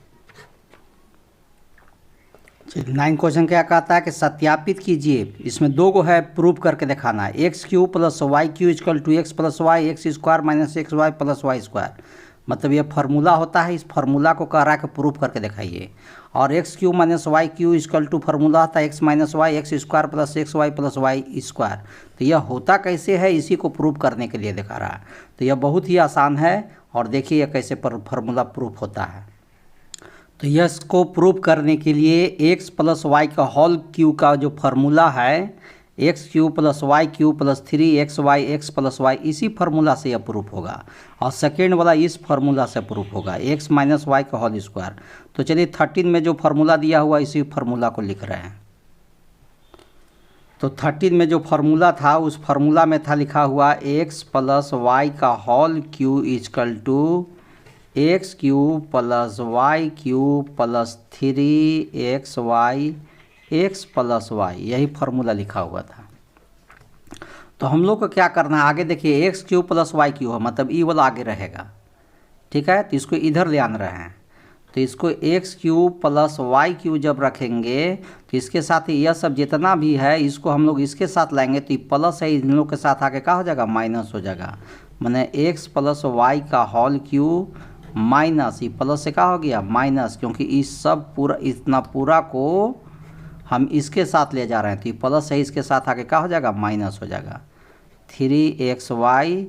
9 क्वेश्चन क्या कहता है कि सत्यापित कीजिए, इसमें 2 गो है, प्रूव करके दिखाना है। X cube plus y cube equal to x plus y x square minus x y plus y square. मतलब ये फार्मूला होता है, इस फार्मूला को कह रहा है कि प्रूव करके दिखाइए। और x cube minus y cube equal to formula होता है x minus y x square plus x y plus y square. तो यह होता कैसे है, इसी को प्रूव करने के लिए दिखा रहा है। तो यह बहुत ही आसान है और देखिए यह कैसे फार्मूला प्रूफ होता है। तो इसको प्रूव करने के लिए एक्स प्लस वाई का होल क्यू का जो फार्मूला है x cube plus y cube plus 3xy x plus y, इसी फार्मूला से यह प्रूफ होगा। और सेकेंड वाला इस फार्मूला से प्रूफ होगा, एक्स माइनस वाई का होल स्क्वायर। तो चलिए 13 में जो फार्मूला दिया हुआ इसी फार्मूला को लिख रहे हैं। तो 13 में जो फार्मूला था उस फार्मूला में था लिखा हुआ एक्स प्लस वाई का whole cube equal to x cube plus y cube plus 3xy x plus y, यही फार्मूला लिखा हुआ था। तो हम लोग को क्या करना है, आगे देखिए x cube plus y cube है, मतलब ई वाला आगे रहेगा, ठीक है। तो इसको इधर ले आना रहे हैं। तो इसको x cube plus y cube जब रखेंगे तो इसके साथ यह सब जितना भी है इसको हम लोग इसके साथ लाएंगे तो ये प्लस है, इन लोग के साथ आगे क्या हो जाएगा, माइनस हो जाएगा। माने एक्स प्लस वाई का होल क्यू माइनस, ये प्लस से क्या हो गया माइनस, क्योंकि इस सब पूरा इतना पूरा को हम इसके साथ ले जा रहे हैं तो ये प्लस है, इसके साथ आगे क्या हो जाएगा माइनस हो जाएगा। 3xy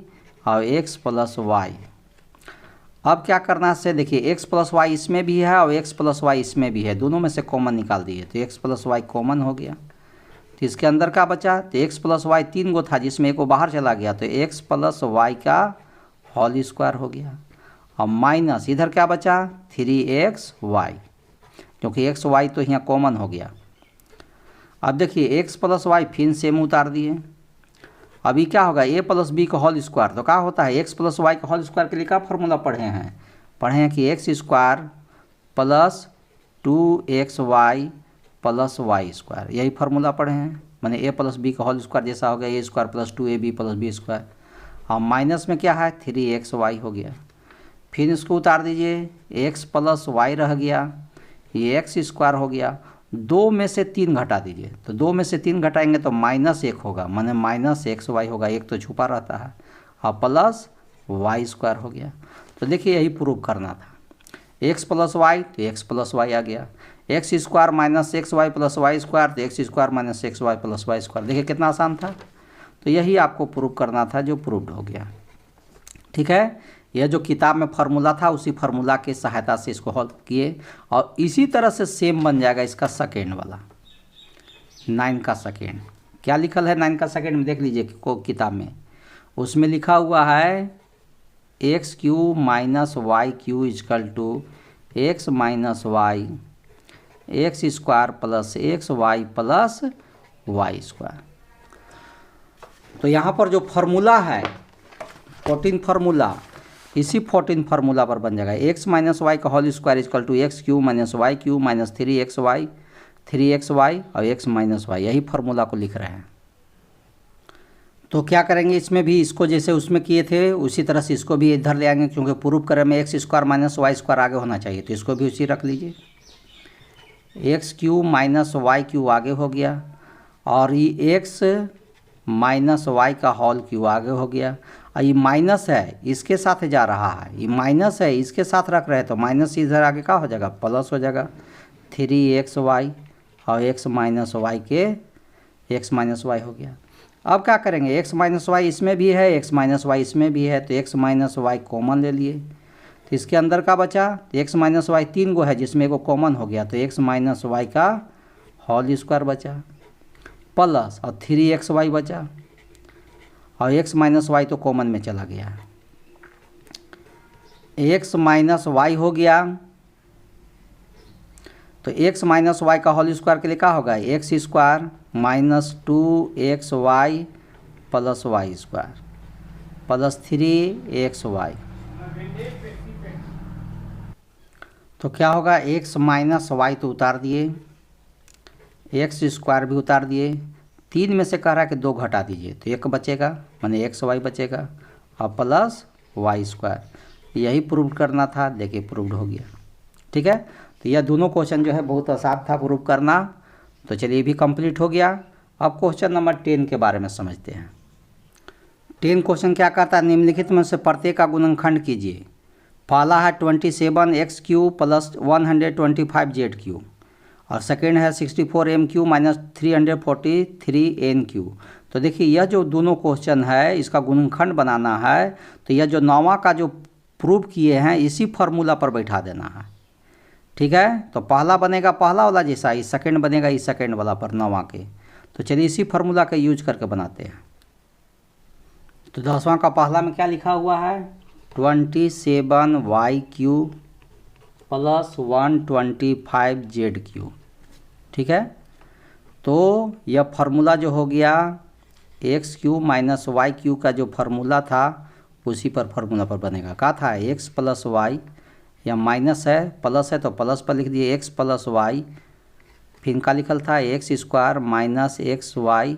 और x प्लस वाई। अब क्या करना है, देखिए x प्लस वाई इसमें भी है और x प्लस वाई इसमें भी है, दोनों में से कॉमन निकाल दिए तो x प्लस वाई कॉमन हो गया। तो इसके अंदर क्या बचा, तो x प्लस वाई 3 गो था जिसमें एक को बाहर चला गया तो x प्लस वाई का होल स्क्वायर हो गया। और माइनस इधर क्या बचा 3xy, क्योंकि x y तो यहाँ कॉमन हो गया। अब देखिए x प्लस वाई फिर सेम उतार दिए। अभी क्या होगा a प्लस बी का होल स्क्वायर, तो क्या होता है x प्लस वाई का होल स्क्वायर के लिए क्या फार्मूला पढ़े हैं कि x square plus 2xy plus y square, यही फार्मूला पढ़े हैं। मैंने a प्लस बी का होल स्क्वायर जैसा हो गया a square plus 2ab plus b square. और माइनस में क्या है 3xy हो गया। फिर इसको उतार दीजिए, x प्लस वाई रह गया, ये एक्स स्क्वायर हो गया। 2 में से 3 घटा दीजिए, तो 2 में से 3 घटाएंगे तो -1 होगा, माने -xy होगा, एक तो छुपा रहता है, और प्लस वाई स्क्वायर हो गया। तो देखिए यही प्रूव करना था। x प्लस वाई तो x प्लस वाई आ गया, x square minus x y plus y square तो x square minus x y plus y square. देखिए कितना आसान था। तो यही आपको प्रूव करना था जो प्रूव्ड हो गया, ठीक है। यह जो किताब में फार्मूला था उसी फार्मूला की सहायता से इसको हल किए और इसी तरह से सेम बन जाएगा इसका सेकेंड वाला, 9 का सेकेंड। क्या लिखल है 9 का सेकेंड में देख लीजिए को किताब में, उसमें लिखा हुआ है x cube minus y cube equal to x minus y x square plus x y plus y square. तो यहाँ पर जो फार्मूला है 14 फार्मूला, इसी 14 फार्मूला पर बन जाएगा एक्स माइनस वाई का whole square equal to x cube minus y cube minus 3xy और एक्स माइनस वाई, यही फार्मूला को लिख रहे हैं। तो क्या करेंगे इसमें भी, इसको जैसे उसमें किए थे उसी तरह से इसको भी इधर ले आएंगे, क्योंकि प्रूव करें में x square minus y square आगे होना चाहिए, तो इसको भी उसी रख लीजिए। X cube minus y cube आगे हो गया और ये एक्स माइनस वाई का होल क्यू आगे हो गया। और ये माइनस है इसके साथ जा रहा है, ये माइनस है इसके साथ रख रहे हैं तो माइनस इधर आगे क्या हो जाएगा प्लस हो जाएगा। 3xy और x माइनस वाई के x माइनस वाई हो गया। अब क्या करेंगे x माइनस वाई इसमें भी है x माइनस वाई इसमें भी है तो x माइनस वाई कॉमन ले लिए। तो इसके अंदर का बचा x माइनस वाई 3 गो है जिसमें एगो कॉमन हो गया तो x माइनस वाई का होल स्क्वायर बचा प्लस और 3xy बचा और x माइनस वाई तो कॉमन में चला गया। x माइनस वाई हो गया तो x माइनस वाई का होल स्क्वायर के लिए क्या होगा, x square minus 2xy plus y square plus 3xy। तो क्या होगा, x माइनस वाई तो उतार दिए, एक्स स्क्वायर भी उतार दिए, 3 में से कह रहा है कि 2 घटा दीजिए तो 1 बचेगा, माने xy बचेगा और प्लस वाई स्क्वायर। यही प्रूव करना था, देखिए प्रूव्ड हो गया। ठीक है, तो यह दोनों क्वेश्चन जो है बहुत आसान था प्रूव करना। तो चलिए ये भी कंप्लीट हो गया। अब क्वेश्चन नंबर 10 के बारे में समझते हैं। 10 क्वेश्चन क्या कहता है, निम्नलिखित में से प्रत्येक का गुणनखंड कीजिए। पहला है 27x³ प्लस 125z³ और सेकेंड है 64m³ माइनस 343n³। तो देखिए यह जो दोनों क्वेश्चन है इसका गुणनखंड बनाना है, तो यह जो 9वां का जो प्रूव किए हैं इसी फार्मूला पर बैठा देना है। ठीक है, तो पहला बनेगा पहला वाला जैसा, इस सेकेंड बनेगा इस सेकेंड वाला पर 9वां के। तो चलिए इसी फार्मूला का यूज करके बनाते हैं। तो 10वां का पहला में क्या लिखा हुआ है, 27y³ प्लस 125z³। ठीक है, तो यह फार्मूला जो हो गया x³ माइनस y³ का जो फार्मूला था उसी पर फार्मूला पर बनेगा। क्या था, x प्लस वाई, या माइनस है प्लस है तो प्लस पर लिख दिए x प्लस वाई, फिर का लिखल था x square minus xy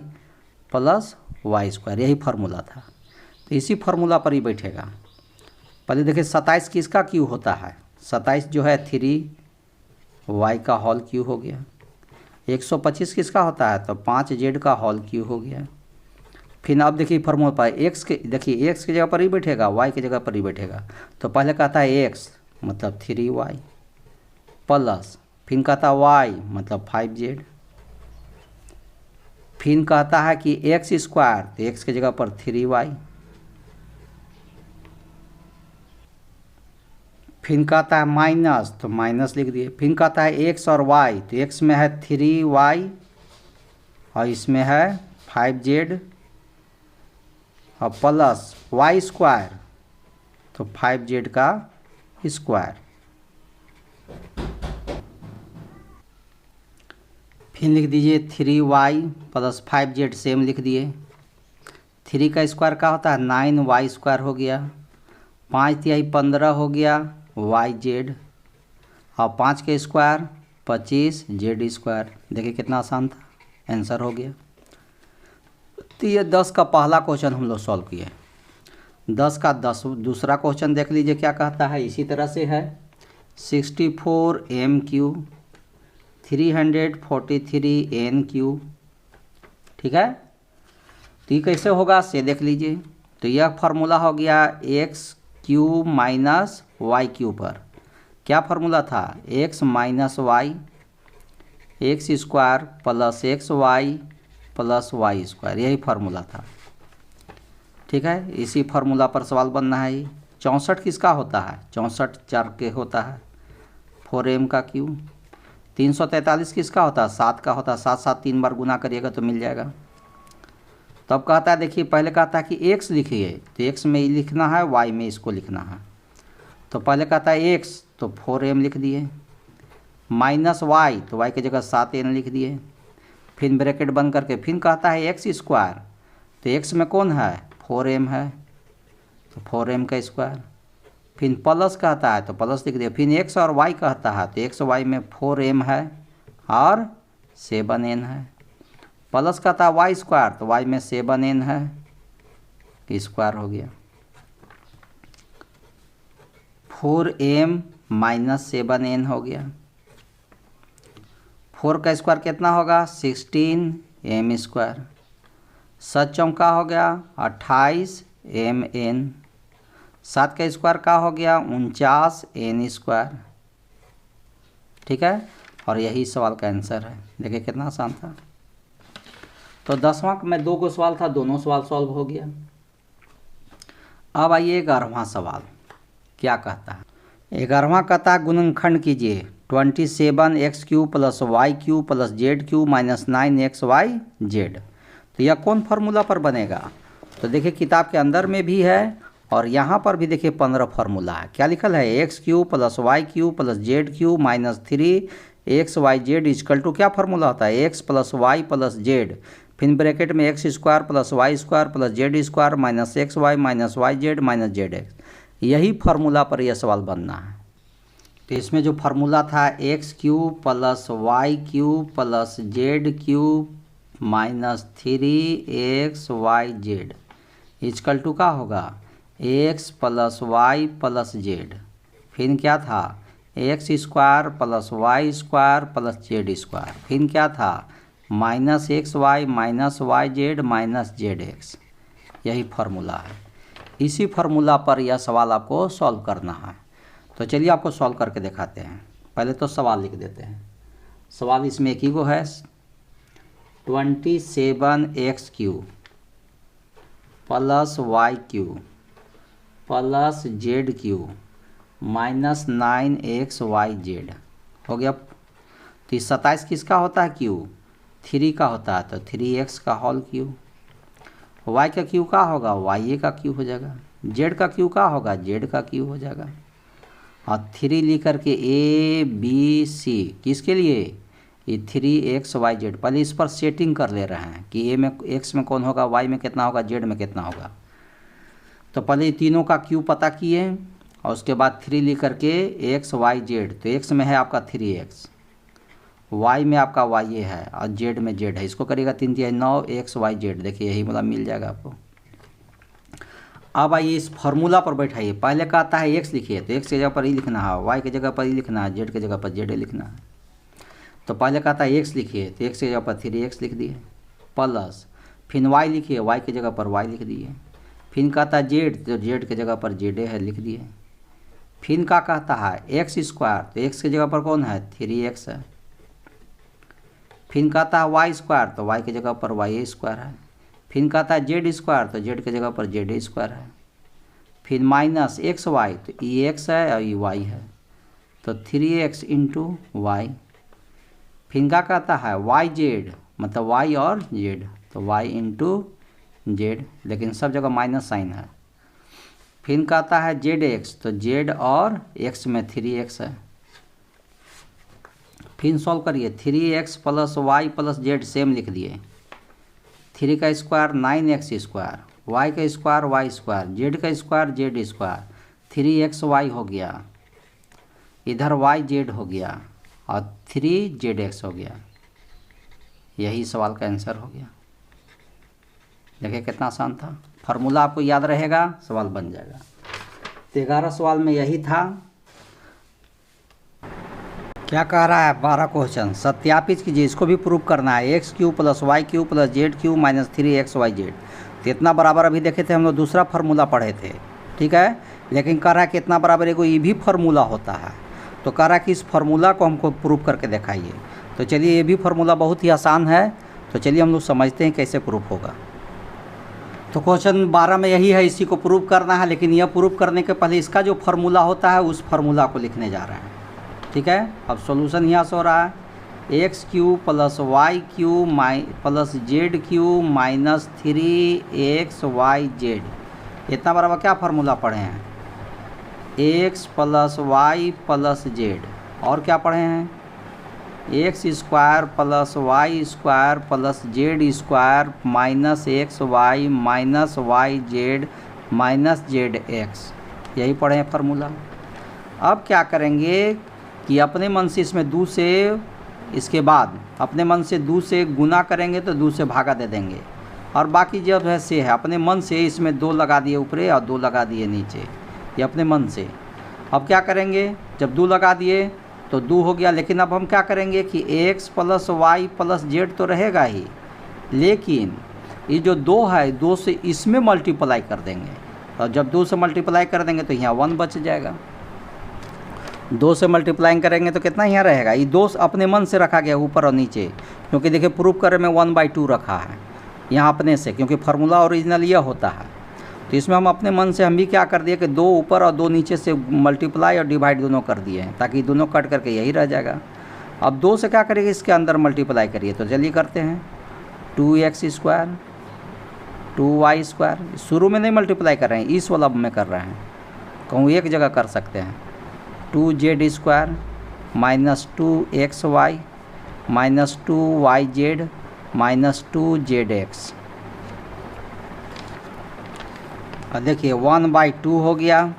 plus y square, यही फार्मूला था। तो इसी फार्मूला पर ही बैठेगा। पहले देखिए 27 किसका क्यू होता है, 27 जो है 3y का होल क्यू हो गया। 125 किसका होता है, तो 5z का होल क्यू हो गया। फिर अब देखिए फार्मूला पर x के, देखिए x की जगह पर ही बैठेगा, y की जगह पर ही बैठेगा। तो पहले कहता है x मतलब 3y प्लस, फिर कहता है y मतलब 5z, फिर कहता है कि x स्क्वायर, तो x की जगह पर 3y, फिर कहता है माइनस, तो माइनस लिख दिए, फिर कहता है x और y, तो x में है 3y और इसमें है 5z और प्लस y स्क्वायर, तो 5z का स्क्वायर, फिर लिख दीजिए 3y प्लस 5z, सेम लिख दिए। 3 का स्क्वायर क्या होता है, 9y स्क्वायर हो गया, 5 तिहाई 15 हो गया yz और 5 के स्क्वायर 25z स्क्वायर। देखिए कितना आसान था, आंसर हो गया। तो ये 10 का पहला क्वेश्चन हम लोग सॉल्व किए। 10 का दूसरा क्वेश्चन देख लीजिए क्या कहता है, इसी तरह से है 64m³ 343n³। ठीक है, तो ये कैसे होगा से देख लीजिए। तो यह फार्मूला हो गया x³ माइनस y³ पर। क्या फार्मूला था, x minus y, x square plus xy plus y square, यही फार्मूला था। ठीक है, इसी फार्मूला पर सवाल बनना है। 64 किसका होता है, 64 4 के होता है, 4m का क्यू। 343 किसका होता है, 7 का होता है, 7 7 3 बार गुना करिएगा तो मिल जाएगा। तब कहता है, देखिए पहले कहता है कि x लिखिए, तो x में ही लिखना है, y में इसको लिखना है। तो पहले कहता है x, तो 4m लिख दिए, माइनस y, तो y की जगह 7n लिख दिए, फिर ब्रैकेट बंद करके फिर कहता है x स्क्वायर, तो x में कौन है, 4m है, तो 4m का स्क्वायर, फिर प्लस कहता है तो प्लस लिख दिया, फिर x और y कहता है तो x y में 4m है और 7n है, प्लस कहता है y स्क्वायर, तो y में 7n है, स्क्वायर हो गया। 4m माइनस 7n हो गया। 4 का स्क्वायर कितना होगा, 16m स्क्वायर, 7 चौका हो गया 28mn, 7 का स्क्वायर का हो गया 49n स्क्वायर। ठीक है, और यही सवाल का आंसर है। देखिए कितना आसान था। तो 10वां में 2 को सवाल था, दोनों सवाल सॉल्व हो गया। अब आइए 11वां सवाल क्या कहता है। 11वां कहता है गुणनखंड कीजिए 27x³ plus y³ plus z³ minus 9xyz। तो यह कौन फार्मूला पर बनेगा, तो देखिए किताब के अंदर में भी है और यहाँ पर भी देखिए 15 फार्मूला है। क्या लिखल है, x³ plus y³ plus z³ minus 3 x y z is equal to क्या फार्मूला होता है, x plus y plus z, फिर ब्रैकेट में x square plus y square plus z square minus x y minus y z minus z x. यही formula पर यह सवाल बनना है। तो इसमें जो फार्मूला था x cube plus y cube plus z cube minus 3x y z is equal to का होगा x plus y plus z, फिर क्या था x square plus y square plus z square, फिर क्या था minus x y minus y z minus z x. यही formula है। इसी फार्मूला पर यह सवाल आपको सॉल्व करना है। तो चलिए आपको सॉल्व करके दिखाते हैं। पहले तो सवाल लिख देते हैं। सवाल इसमें एक ही को है 27x cube plus y cube plus z cube minus 9x y z हो गया। तो इस 27 किसका होता है क्यूब, 3 का होता है, तो 3x का होल क्यूब। वाई का क्यूब का होगा वाई का क्यूब हो जाएगा, जेड का क्यूब का होगा जेड का क्यूब हो जाएगा। और 3 लिख करके ए बी सी किसके लिए, ये 3x वाई जेड। पहले इस पर सेटिंग कर ले रहे हैं कि ए में एक्स में कौन होगा, वाई में कितना होगा, जेड में कितना होगा। तो पहले ये तीनों का क्यूब पता किए और उसके बाद 3 लिख करके एक्स वाई जेड। तो एक्स में है आपका 3x, वाई में आपका वाई है और जेड में जेड है। इसको करिएगा 3 3 9x वाई जेड। देखिए यही मतलब मिल जाएगा आपको। अब आइए इस फार्मूला पर बैठाइए। पहले का आता है एक्स लिखिए, तो एक्स की जगह पर ही लिखना है, वाई की जगह पर ही लिखना है, जेड की जगह पर जेड लिखना है। तो पहले का आता है एक्स लिखिए, तो एक्स की जगह पर 3x लिख दिए प्लस, फिर वाई लिखिए, वाई की जगह पर वाई लिख दिए, फिर कहता है जेड, तो जेड की जगह पर जेड है लिख दिए। फिर का कहता है एक्स स्क्वायर, तो एक्स की जगह पर कौन है 3x है। फिर कहता है वाई स्क्वायर, तो वाई की जगह पर वाई स्क्वायर है। फिर कहता है जेड स्क्वायर, तो जेड की जगह पर जेड स्क्वायर है। फिर माइनस एक्स वाई, तो ई एक्स है और ई वाई है, तो 3x इंटू वाई। फिर क्या कहता है वाई जेड, मतलब वाई और जेड, तो वाई इंटू जेड, लेकिन सब जगह माइनस साइन है। फिर कहता है जेड एक्स, तो जेड और एक्स में 3x है। फिर सॉल्व करिए, 3x plus y plus z same लिख दिए, 3 का स्क्वायर 9x स्क्वायर, वाई का स्क्वायर वाई स्क्वायर, जेड का square z square, 3x y हो गया, इधर वाई जेड हो गया और 3zx हो गया। यही सवाल का आंसर हो गया। देखिए कितना आसान था। फार्मूला आपको याद रहेगा, सवाल बन जाएगा। तो 11 सवाल में यही था। क्या कह रहा है 12 क्वेश्चन सत्यापित कीजिए, इसको भी प्रूव करना है। X cube plus y cube plus z cube minus 3x y z. तो इतना बराबर अभी देखे थे हम लोग, दूसरा फार्मूला पढ़े थे, ठीक है। लेकिन कह रहा है कि इतना बराबर एगो ये भी फार्मूला होता है। तो कह रहा है कि इस फार्मूला को हमको प्रूव करके दिखाइए। तो चलिए ये भी फार्मूला बहुत ही आसान है, तो चलिए हम लोग समझते हैं कैसे प्रूफ होगा। तो क्वेश्चन 12 में यही है, इसी को प्रूव करना है। लेकिन यह प्रूव करने के पहले इसका जो फार्मूला होता है उस फार्मूला को लिखने जा रहे हैं, ठीक है। अब सॉल्यूशन यहाँ से हो रहा है x cube plus y cube plus z cube minus 3x y z. इतना बराबर क्या फार्मूला पढ़े हैं, x plus y plus z, और क्या पढ़े हैं x square plus y square plus z square minus x y minus y z minus z x. यही पढ़े हैं फार्मूला। अब क्या करेंगे कि अपने मन से इसमें 2 से, इसके बाद अपने मन से 2 से गुना करेंगे तो 2 से भागा दे देंगे, और बाकी जब है से है अपने मन से इसमें 2 लगा दिए ऊपरे और 2 लगा दिए नीचे, ये अपने मन से। अब क्या करेंगे, जब 2 लगा दिए तो 2 हो गया। लेकिन अब हम क्या करेंगे कि x plus y plus z तो रहेगा ही, लेकिन ये जो 2 है 2 से इसमें मल्टीप्लाई कर देंगे, और जब 2 से मल्टीप्लाई कर देंगे तो यहाँ 1 बच जाएगा। 2 से मल्टीप्लाई करेंगे तो कितना यहाँ रहेगा, ये 2 अपने मन से रखा गया ऊपर और नीचे, क्योंकि देखिए प्रूफ करे में 1/2 रखा है यहाँ अपने से, क्योंकि फार्मूला ओरिजिनल यह होता है। तो इसमें हम अपने मन से हम भी क्या कर दिए कि 2 ऊपर और 2 नीचे से मल्टीप्लाई और डिवाइड दोनों कर दिए हैं, ताकि दोनों कट करके यही रह जाएगा। अब 2 से क्या करिए, इसके अंदर मल्टीप्लाई करिए। तो चलिए करते हैं 2x स्क्वायर 2y स्क्वायर। शुरू में नहीं मल्टीप्लाई कर रहे हैं, इस वाला में कर रहे हैं, कहूँ एक जगह कर सकते हैं। 2z square -2xy -2yz -2zx। और देखिए 1/2 हो गया,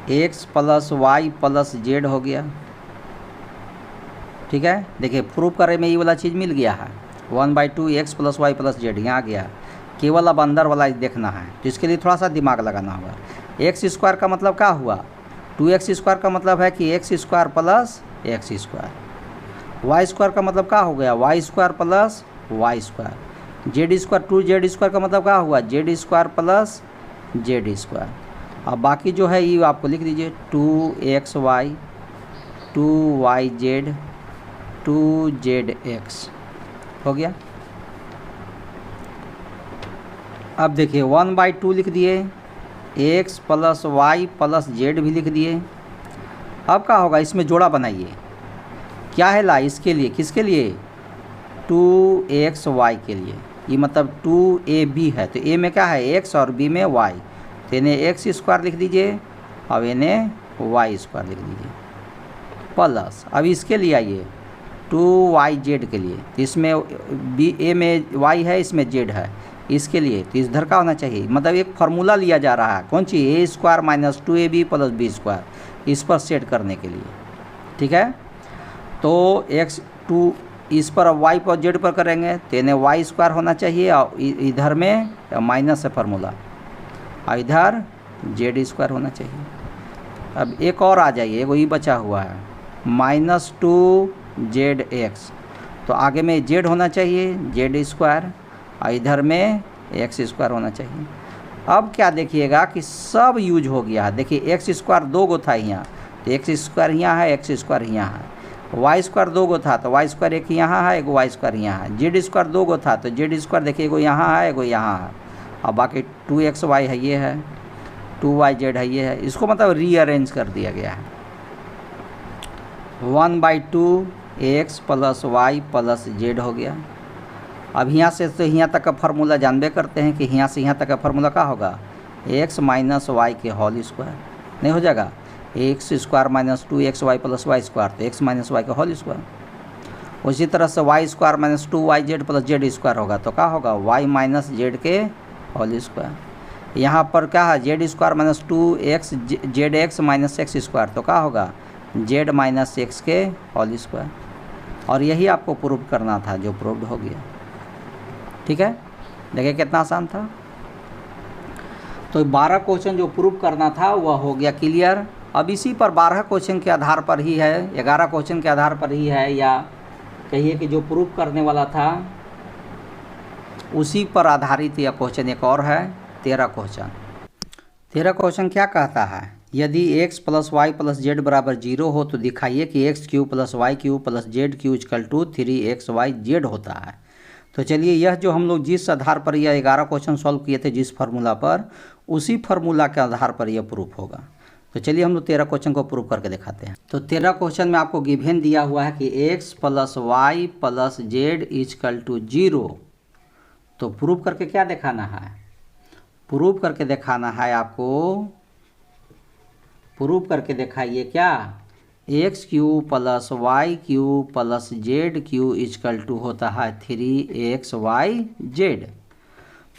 x + y + z हो गया। ठीक है, देखिए प्रूफ करने में ये वाला चीज़ मिल गया है, 1/2 x + y + z यहाँ आ गया। केवल अब अंदर वाला देखना है, तो इसके लिए थोड़ा सा दिमाग लगाना होगा। x² का मतलब क्या हुआ, 2x² का मतलब है कि x² + x²। y² का मतलब क्या हो गया, y² + y²। z², 2z² का मतलब क्या हुआ, z² + z²। अब बाकी जो है ये आपको लिख दीजिए, 2xy 2yz 2zx हो गया। अब देखिए 1/2 लिख दिए, x + y + z भी लिख दिए। अब क्या होगा, इसमें जोड़ा बनाइए। क्या है ला, इसके लिए, किसके लिए, 2xy के लिए। ये मतलब 2ab है, तो a में क्या है x और b में y, तो इन्हें x² लिख दीजिए और इन्हें y² लिख दीजिए प्लस। अब इसके लिए आइए 2yz के लिए, तो इसमें a में y है, इसमें z है, इसके लिए तो इधर का होना चाहिए। मतलब एक फार्मूला लिया जा रहा है, कौन सी, a² - 2ab + b², इस पर सेट करने के लिए। ठीक है, तो x2 इस पर y पर z पर करेंगे तो इन्हें y² होना चाहिए, और इधर में माइनस है फार्मूला, और इधर z² होना चाहिए। अब एक और आ जाइए, एगो ये बचा हुआ है -2zx, तो आगे में z होना चाहिए z², और इधर में x² होना चाहिए। अब क्या देखिएगा कि सब यूज हो गया है। देखिए x² 2 गो था यहाँ, तो x² यहाँ है, x² यहाँ है। y² 2 गो था, तो y² एक यहाँ है, एगो y² यहाँ है। z² 2 गो था, तो z² देखिए एगो यहाँ है, एगो यहाँ है, और बाकी 2xy है, ये है, 2yz है, ये है। इसको मतलब रीअरेंज कर दिया गया है। 1/2 x + y + z हो गया। अब यहाँ से तो यहाँ तक का फार्मूला जानबे करते हैं कि यहाँ से यहाँ तक का फार्मूला क्या होगा, x - y के होल स्क्वायर, नहीं हो जाएगा, x² - 2xy + y², तो x - y का होल स्क्वायर। उसी तरह से y² - 2yz + z² होगा, तो क्या होगा, y - z के होल स्क्वायर। यहाँ पर क्या है, z² - 2xzx - x², तो क्या होगा, z - x के होल स्क्वायर। और यही आपको प्रूव करना था, जो प्रूव्ड हो गया। ठीक है, देखिए कितना आसान था। तो 12 क्वेश्चन जो प्रूव करना था वह हो गया क्लियर। अब इसी पर 12 क्वेश्चन के आधार पर ही है, 11 क्वेश्चन के आधार पर ही है, या कहिए कि जो प्रूव करने वाला था उसी पर आधारित यह क्वेश्चन एक और है, 13 क्वेश्चन। 13 क्वेश्चन क्या कहता है, यदि x + y + z = 0 हो तो दिखाइए कि x³ + y³ + z³ = 3xyz होता है। तो चलिए, यह जो हम लोग जिस आधार पर यह 11 क्वेश्चन सॉल्व किए थे, जिस फार्मूला पर, उसी फार्मूला के आधार पर यह प्रूफ होगा। तो चलिए हम लोग 13 क्वेश्चन को प्रूव करके दिखाते हैं। तो 13 क्वेश्चन में आपको गिवन दिया हुआ है कि x + y + z = 0। तो प्रूव करके क्या दिखाना है, प्रूव करके दिखाना है आपको, प्रूव करके दिखाइए क्या, x³ + y³ + z³ होता है 3xyz।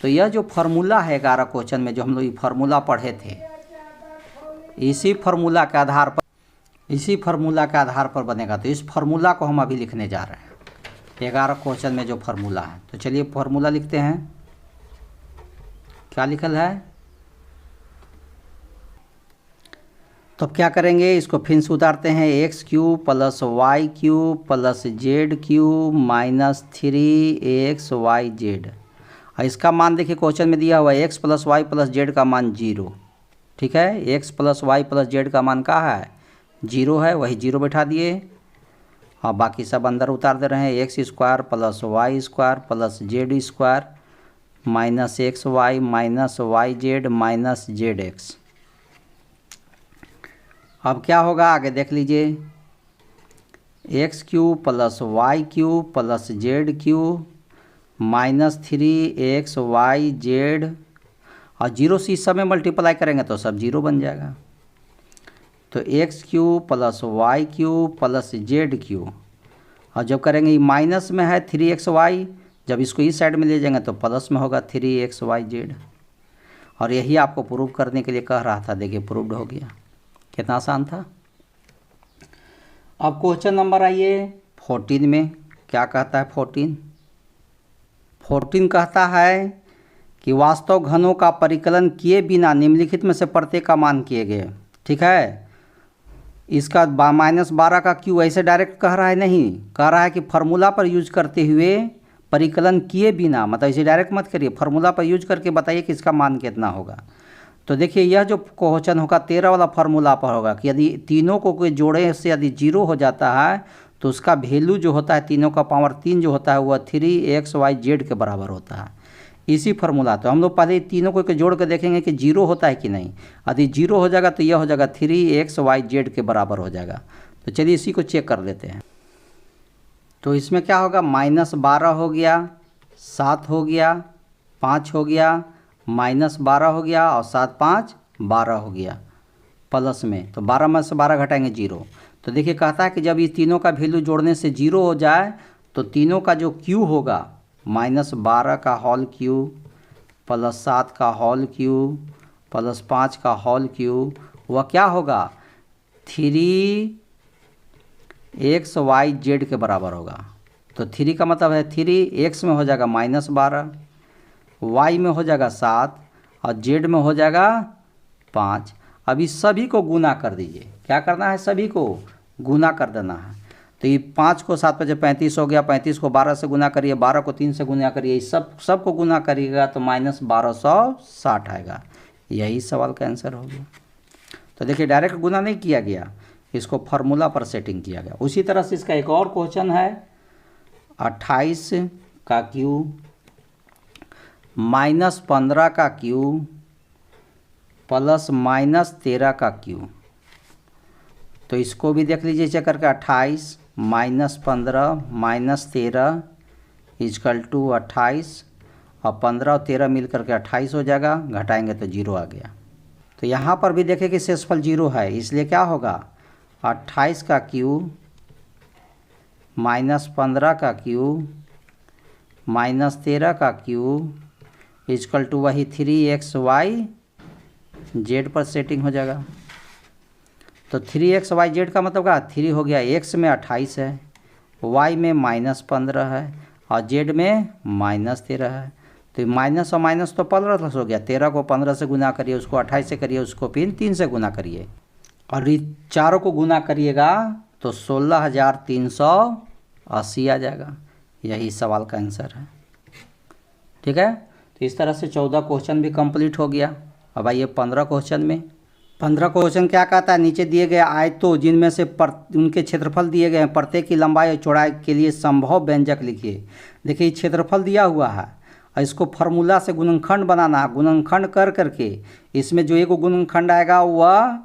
तो यह जो फार्मूला है 11 क्वेश्चन में, जो हम लोग ये फार्मूला पढ़े थे, इसी फार्मूला के आधार पर बनेगा। तो इस फार्मूला को हम अभी लिखने जा रहे हैं, 11 क्वेश्चन में जो फार्मूला है। तो चलिए फार्मूला लिखते हैं। क्या लिखल है, तो क्या करेंगे, इसको फिर से उतारते हैं, x³ + y³ + z³ - 3xyz। और इसका मान देखिए क्वेश्चन में दिया हुआ है, x + y + z का मान 0। ठीक है, x + y + z का मान क्या है, 0 है, वही 0 बैठा दिए, और बाकी सब अंदर उतार दे रहे हैं, x² + y² + z² - xy - yz - zx। अब क्या होगा आगे देख लीजिए, x³ + y³ + z³ - 3xyz, और 0 से इस सब में मल्टीप्लाई करेंगे तो सब 0 बन जाएगा। तो x cube plus y cube plus z cube, और जब करेंगे माइनस में है 3xy, जब इसको इस साइड में ले जाएंगे तो प्लस में होगा 3xyz। और यही आपको प्रूव करने के लिए कह रहा था, देखिए प्रूव्ड हो गया। कितना आसान था। अब क्वेश्चन नंबर आइए 14 में। क्या कहता है 14 कहता है कि वास्तव घनों का परिकलन किए बिना निम्नलिखित में से प्रत्येक का मान किए गए। ठीक है, इसका -12 का क्यू ऐसे डायरेक्ट कह रहा है, नहीं कह रहा है कि फार्मूला पर यूज करते हुए परिकलन किए बिना, मतलब इसे डायरेक्ट मत करिए, फार्मूला पर यूज करके बताइए कि इसका मान कितना होगा। तो देखिए यह जो क्वेश्चन होगा 13 वाला फार्मूला पर होगा कि यदि तीनों को कोई जोड़े से यदि 0 हो जाता है तो उसका वैल्यू जो होता है तीनों का पावर 3 जो होता है वह 3xyz के बराबर होता है। इसी फार्मूला, तो हम लोग पहले तीनों को जोड़ कर देखेंगे कि 0 होता है कि नहीं। यदि 0 हो जाएगा तो यह हो जाएगा 3xyz के बराबर हो जाएगा। तो चलिए इसी को चेक कर लेते हैं। तो इसमें क्या होगा, -12 हो गया, 7 हो गया, 5 हो गया, -12 हो गया और 7 5 12 हो गया प्लस में। तो 12 में से 12 घटाएंगे 0। तो देखिए कहता है कि जब ये तीनों का वैल्यू जोड़ने से 0 हो जाए तो तीनों का जो क्यू होगा -12 का होल क्यूब प्लस 7 का होल क्यूब प्लस 5 का होल क्यूब, वह क्या होगा 3xyz के बराबर होगा। तो 3 का मतलब है 3x में हो जाएगा -12, y में हो जाएगा 7 और z में हो जाएगा 5। अब इस सभी को गुना कर दीजिए। क्या करना है, सभी को गुना कर देना है। तो ये 5 को 7 पे 35 हो गया, 35 को 12 से गुना करिए, 12 को 3 से गुना करिए, सब को गुना करिएगा तो -1260 आएगा। यही सवाल का आंसर हो गया। तो देखिए डायरेक्ट गुना नहीं किया गया, इसको फार्मूला पर सेटिंग किया गया। उसी तरह से इसका एक और क्वेश्चन है 28 का क्यूब -15 का क्यूब प्लस -13 का क्यूब। तो इसको भी देख लीजिए चेक करके, 28 -15 -13 इजकल टू 28 और 15 और 13 मिल करके 28 हो जाएगा, घटाएंगे तो 0 आ गया। तो यहाँ पर भी देखें कि शेषफल 0 है, इसलिए क्या होगा 28 का क्यूब -15 का क्यूब -13 का क्यूब इजकल टू वही 3xyz पर सेटिंग हो जाएगा। तो 3xyz का मतलब क्या, 3 हो गया, x में 28 है, y में -15 है और z में -13 है। तो माइनस और माइनस तो प्लस हो गया, 13 को 15 से गुना करिए, उसको 28 से करिए, उसको फिर 3 से गुना करिए और चारों को गुना करिएगा तो 16,380 आ जाएगा। यही सवाल का आंसर है। ठीक है, तो इस तरह से 14 क्वेश्चन भी कंप्लीट हो गया। अब आइए 15 क्वेश्चन में। 15 क्वेश्चन क्या कहता है, नीचे दिए गए आयतों जिनमें से उनके क्षेत्रफल दिए गए हैं, प्रत्येक की लंबाई और चौड़ाई के लिए संभव व्यंजक लिखिए। देखिए क्षेत्रफल दिया हुआ है और इसको फार्मूला से गुणनखंड बनाना है। गुणनखंड कर करके इसमें जो एक गुणनखंड आएगा वह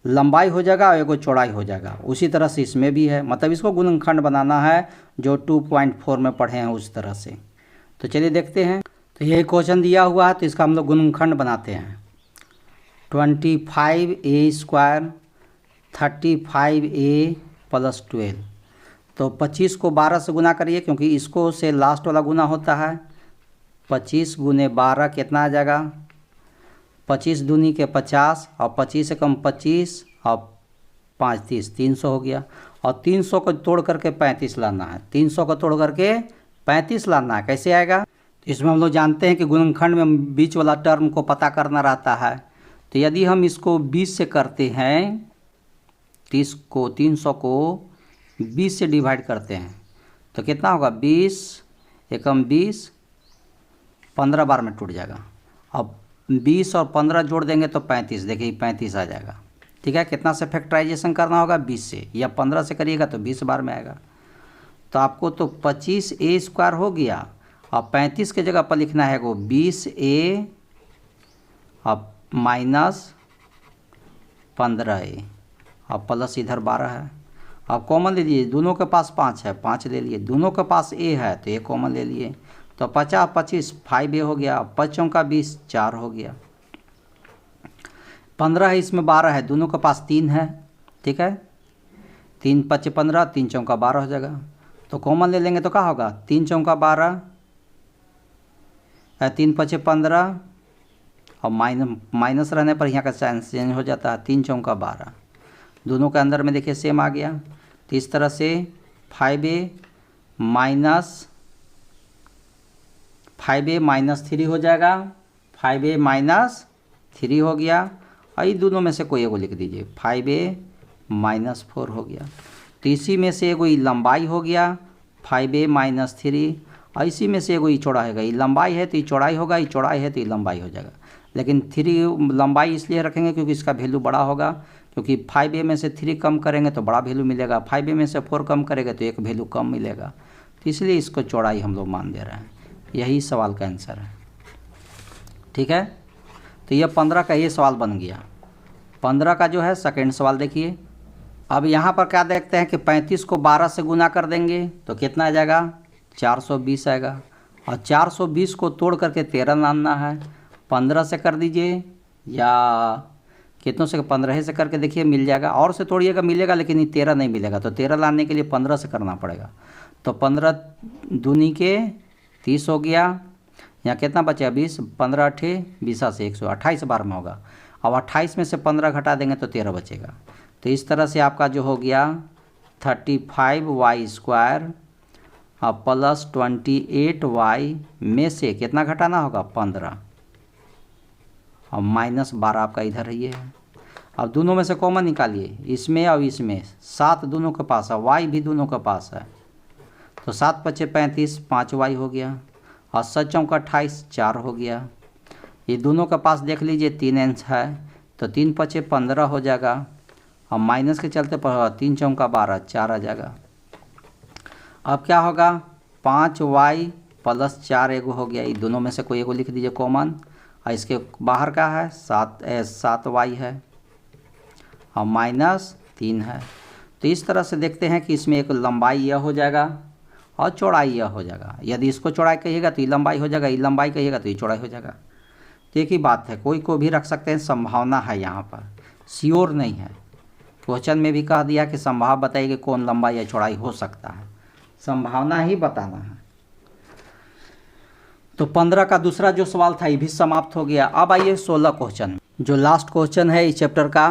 लंबाई हो जाएगा और एक चौड़ाई हो जाएगा। उसी तरह से इसमें भी है, मतलब इसको गुणनखंड बनाना है जो 2.4 में पढ़े हैं उस तरह से। तो चलिए देखते हैं। तो यही क्वेश्चन दिया हुआ है तो इसका हम लोग गुणनखंड बनाते हैं। 25a² 35a + 12। तो 25 को 12 से गुना करिए क्योंकि इसको से लास्ट वाला गुना होता है। 25 × 12 कितना आ जाएगा, 25 दूनी के 50 और 25 से कम 25 और 5 30, 300 हो गया। और 300 को तोड़ करके 35 लाना है, 300 को तोड़ करके 35 लाना है। कैसे आएगा, इसमें हम लोग जानते हैं कि गुणनखंड में बीच वाला टर्म को पता करना रहता है। तो यदि हम इसको 20 से करते हैं, 300 को 20 से डिवाइड करते हैं तो कितना होगा, 20 एकम 20, 15 बार में टूट जाएगा। अब 20 और 15 जोड़ देंगे तो 35, देखिए 35 आ जाएगा। ठीक है, कितना से फैक्टराइजेशन करना होगा, 20 से, या 15 से करिएगा तो 20 बार में आएगा। तो आपको तो 25a² हो गया और 35 के जगह पर लिखना है वो 20a और -15a और प्लस इधर 12 है। अब कॉमन ले लिए, दोनों के पास 5 है, 5 ले लिए, दोनों के पास a है तो a कॉमन ले लिए। तो 50 25 5a हो गया, 5 × 20 4 हो गया। 15 है, इसमें 12 है, दोनों के पास 3 है। ठीक है, 3 5 15, 3 चौका 12 हो जाएगा। तो कॉमन ले लेंगे तो क्या होगा, 3 चौका 12, 3 5 15 और माइनस रहने पर यहाँ का साइन चेंज हो जाता है, 3 चौका 12। दोनों के अंदर में देखिए सेम आ गया। तो इस तरह से 5a माइनस 3 हो जाएगा, 5a माइनस 3 हो गया। और ये दोनों में से कोई एगो लिख दीजिए, 5a माइनस 4 हो गया। तो इसी में से एगो लंबाई हो गया 5a माइनस 3, और इसी में से एगो ये चौड़ाई होगा। ये लंबाई है तो ये चौड़ाई होगा, ये चौड़ाई है तो ये लंबाई हो जाएगा। लेकिन 3 लंबाई इसलिए रखेंगे क्योंकि इसका वैल्यू बड़ा होगा, क्योंकि 5a में से 3 कम करेंगे तो बड़ा वैल्यू मिलेगा, 5a में से 4 कम करेंगे तो एक वैल्यू कम मिलेगा। तो इसलिए इसको चौड़ाई हम लोग मान दे रहे हैं। यही सवाल का आंसर है। ठीक है, तो यह 15 का ये सवाल बन गया। 15 का जो है सेकेंड सवाल देखिए। अब यहाँ पर क्या देखते हैं कि 35 को 12 से गुना कर देंगे तो कितना आ जाएगा, 420 आएगा। और 420 को तोड़ करके 13 लाना है। 15 से कर दीजिए या कितनों से, 15 से करके देखिए मिल जाएगा, और से तोड़िएगा मिलेगा, लेकिन ये 13 नहीं मिलेगा। तो 13 लाने के लिए 15 से करना पड़ेगा। तो 15 दूनी के 30 हो गया। यहाँ कितना बचा, 20, 15 8 20 से 128 बार में होगा। अब 28 में से 15 घटा देंगे तो 13 बचेगा। तो इस तरह से आपका जो हो गया 35y² और प्लस 28y में से कितना घटाना होगा, 15, और माइनस 12 आपका इधर ये है। अब दोनों में से कॉमन निकालिए, इसमें और इसमें 7 दोनों के पास है, y भी दोनों के पास है। तो 7 × 5 = 35, 5y हो गया, और 7 × 4 = 28, 4 हो गया। ये दोनों के पास देख लीजिए 3 अंश है, तो 3 × 5 = 15 हो जाएगा, और माइनस के चलते 3 × 4 = 12, 4 आ जाएगा। अब क्या होगा, 5y + 4 एगो हो गया। ये दोनों में से कोई एगो लिख दीजिए कॉमन, और इसके बाहर का है 7y है, और -3 है। तो इस तरह से देखते हैं कि इसमें एक लंबाई यह हो जाएगा और चौड़ाई यह हो जाएगा। यदि इसको चौड़ाई कहिएगा तो ये लंबाई हो जाएगा, ये लंबाई कहिएगा तो ये चौड़ाई हो जाएगा। तो एक ही बात है, कोई को भी रख सकते हैं, संभावना है, यहाँ पर श्योर नहीं है। क्वेश्चन में भी कह दिया कि संभाव बताइए कि कौन लंबाई या चौड़ाई हो सकता है, संभावना ही बताना है। तो 15 का दूसरा जो सवाल था ये भी समाप्त हो गया। अब आइए 16 क्वेश्चन, जो लास्ट क्वेश्चन है इस चैप्टर का।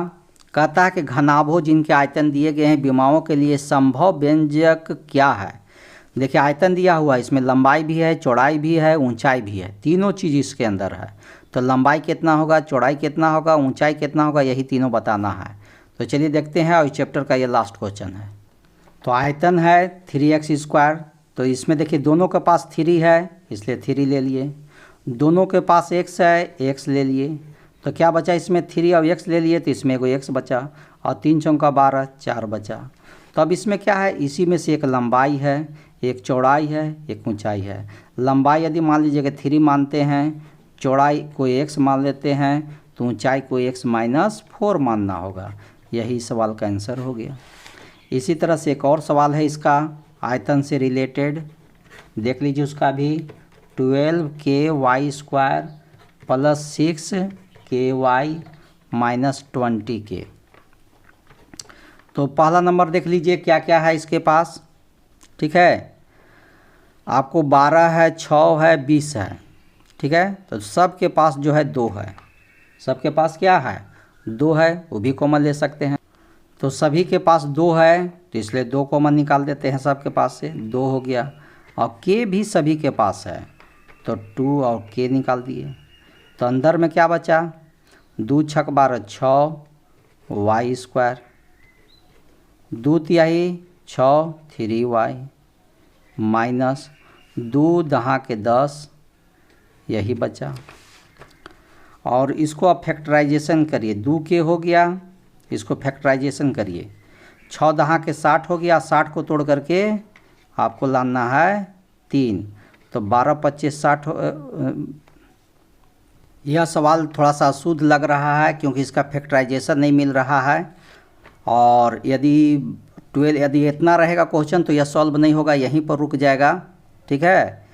कहता है कि घनाभोज जिनके आयतन दिए गए हैं विमाओं के लिए संभव व्यंजक क्या है। देखिए आयतन दिया हुआ है, इसमें लंबाई भी है, चौड़ाई भी है, ऊंचाई भी है, तीनों चीज़ इसके अंदर है। तो लंबाई कितना होगा, चौड़ाई कितना होगा, ऊंचाई कितना होगा, यही तीनों बताना है। तो चलिए देखते हैं, और इस चैप्टर का ये लास्ट क्वेश्चन है। तो आयतन है 3x²। तो इसमें देखिए दोनों के पास 3 है, इसलिए 3 ले लिए। दोनों के पास x है, x ले लिए। तो क्या बचा, इसमें 3 और x ले लिए तो इसमें एगो x बचा, और 3 × 12 4 बचा। तो अब इसमें क्या है, इसी में से एक लंबाई है, एक चौड़ाई है, एक ऊंचाई है। लंबाई यदि मान लीजिएगा 3 मानते हैं, चौड़ाई कोई x मान लेते हैं, तो ऊंचाई कोई x - 4 मानना होगा। यही सवाल का आंसर हो गया। इसी तरह से एक और सवाल है इसका आयतन से रिलेटेड, देख लीजिए उसका भी। 12ky² + 6ky - 20k। तो पहला नंबर देख लीजिए क्या क्या है इसके पास। ठीक है, आपको 12 है, 6 है, 20 है। ठीक है, तो सबके पास जो है 2 है, सबके पास क्या है, 2 है, वो भी कॉमन ले सकते हैं। तो सभी के पास 2 है, तो इसलिए 2 कॉमन निकाल देते हैं, सबके पास से 2 हो गया। और k भी सभी के पास है, तो 2 और k निकाल दिए। तो अंदर में क्या बचा, 2 × 6 = 12, 6y², 2 तिहाई 6 3y, माइनस 2 10 के 10, यही बचा। और इसको आप फैक्टराइजेशन करिए, 2k हो गया, इसको फैक्टराइजेशन करिए, 6 10 के 60 हो गया, 60 को तोड़ करके आपको लाना है 3, तो 12 25 60। यह सवाल थोड़ा सा अशुद्ध लग रहा है क्योंकि इसका फैक्टराइजेशन नहीं मिल रहा है। और यदि इतना रहेगा क्वेश्चन तो यह सॉल्व नहीं होगा, यहीं पर रुक जाएगा। ठीक है,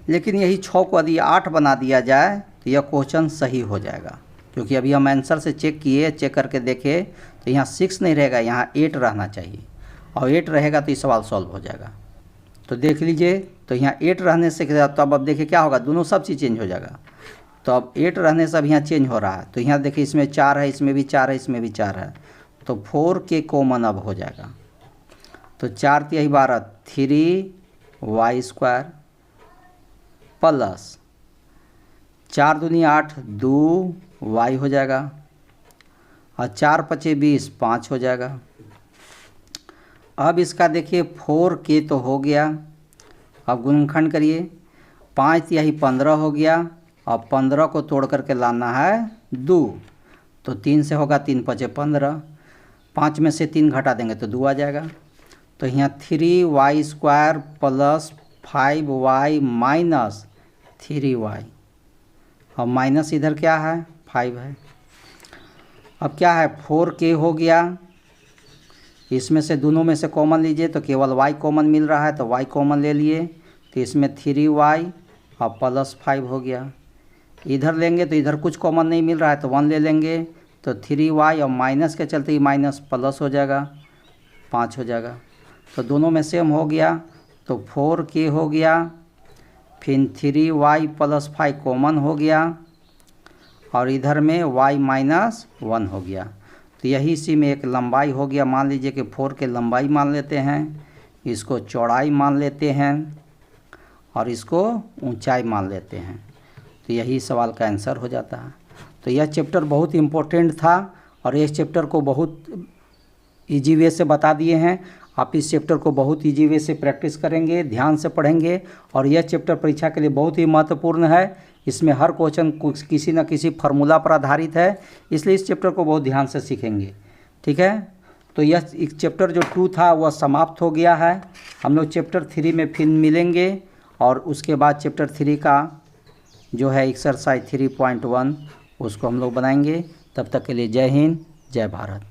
लेकिन यही 6 को यदि 8 बना दिया जाए तो यह क्वेश्चन सही हो जाएगा। क्योंकि अभी हम आंसर से चेक करके देखे तो यहाँ 6 नहीं रहेगा, यहाँ 8 रहना चाहिए, और 8 रहेगा तो ये सवाल सॉल्व हो जाएगा। तो देख लीजिए, तो यहाँ 8 रहने से तो अब देखिए क्या होगा, दोनों सब चीज़ चेंज हो जाएगा। तो अब 8 रहने से अब यहाँ चेंज हो रहा है, तो यहाँ देखिए इसमें 4 है, इसमें भी 4 है, इसमें भी 4 है, तो 4 के कॉमन अब हो जाएगा। तो 4 तिहाई 12, 3y² प्लस 4 दूनी 8, 2y हो जाएगा, और 4 पचे 20, 5 हो जाएगा। अब इसका देखिए 4k तो हो गया, अब गुणनखंड करिए, 5 तिहाई 15 हो गया, और 15 को तोड़ करके लाना है 2, तो 3 से होगा, 3 पचे 15, 5 में से 3 घटा देंगे तो 2 आ जाएगा। तो यहाँ 3y² plus 5y minus 3y, और माइनस इधर क्या है, 5 है। अब क्या है, 4k हो गया, इसमें से दोनों में से कॉमन लीजिए तो केवल y कॉमन मिल रहा है, तो y कॉमन ले लिए, तो इसमें 3y और प्लस 5 हो गया। इधर लेंगे तो इधर कुछ कॉमन नहीं मिल रहा है, तो 1 ले लेंगे, तो 3y और माइनस के चलते ही माइनस प्लस हो जाएगा, 5 हो जाएगा। तो दोनों में सेम हो गया, तो 4k हो गया, फिर 3y प्लस 5 कॉमन हो गया, और इधर में y माइनस 1 हो गया। तो यही इसी में एक लंबाई हो गया। मान लीजिए कि 4 के लंबाई मान लेते हैं, इसको चौड़ाई मान लेते हैं, और इसको ऊंचाई मान लेते हैं, तो यही सवाल का आंसर हो जाता है। तो यह चैप्टर बहुत इम्पोर्टेंट था, और इस चैप्टर को बहुत इजी वे से बता दिए हैं। आप इस चैप्टर को बहुत इजी वे से प्रैक्टिस करेंगे, ध्यान से पढ़ेंगे, और यह चैप्टर परीक्षा के लिए बहुत ही महत्वपूर्ण है। इसमें हर क्वेश्चन किसी न किसी फार्मूला पर आधारित है, इसलिए इस चैप्टर को बहुत ध्यान से सीखेंगे। ठीक है, तो यह चैप्टर जो 2 था वह समाप्त हो गया है। हम लोग चैप्टर 3 में फिर मिलेंगे, और उसके बाद चैप्टर 3 का जो है एक्सरसाइज 3.1 उसको हम लोग बनाएंगे। तब तक के लिए जय हिंद, जय भारत।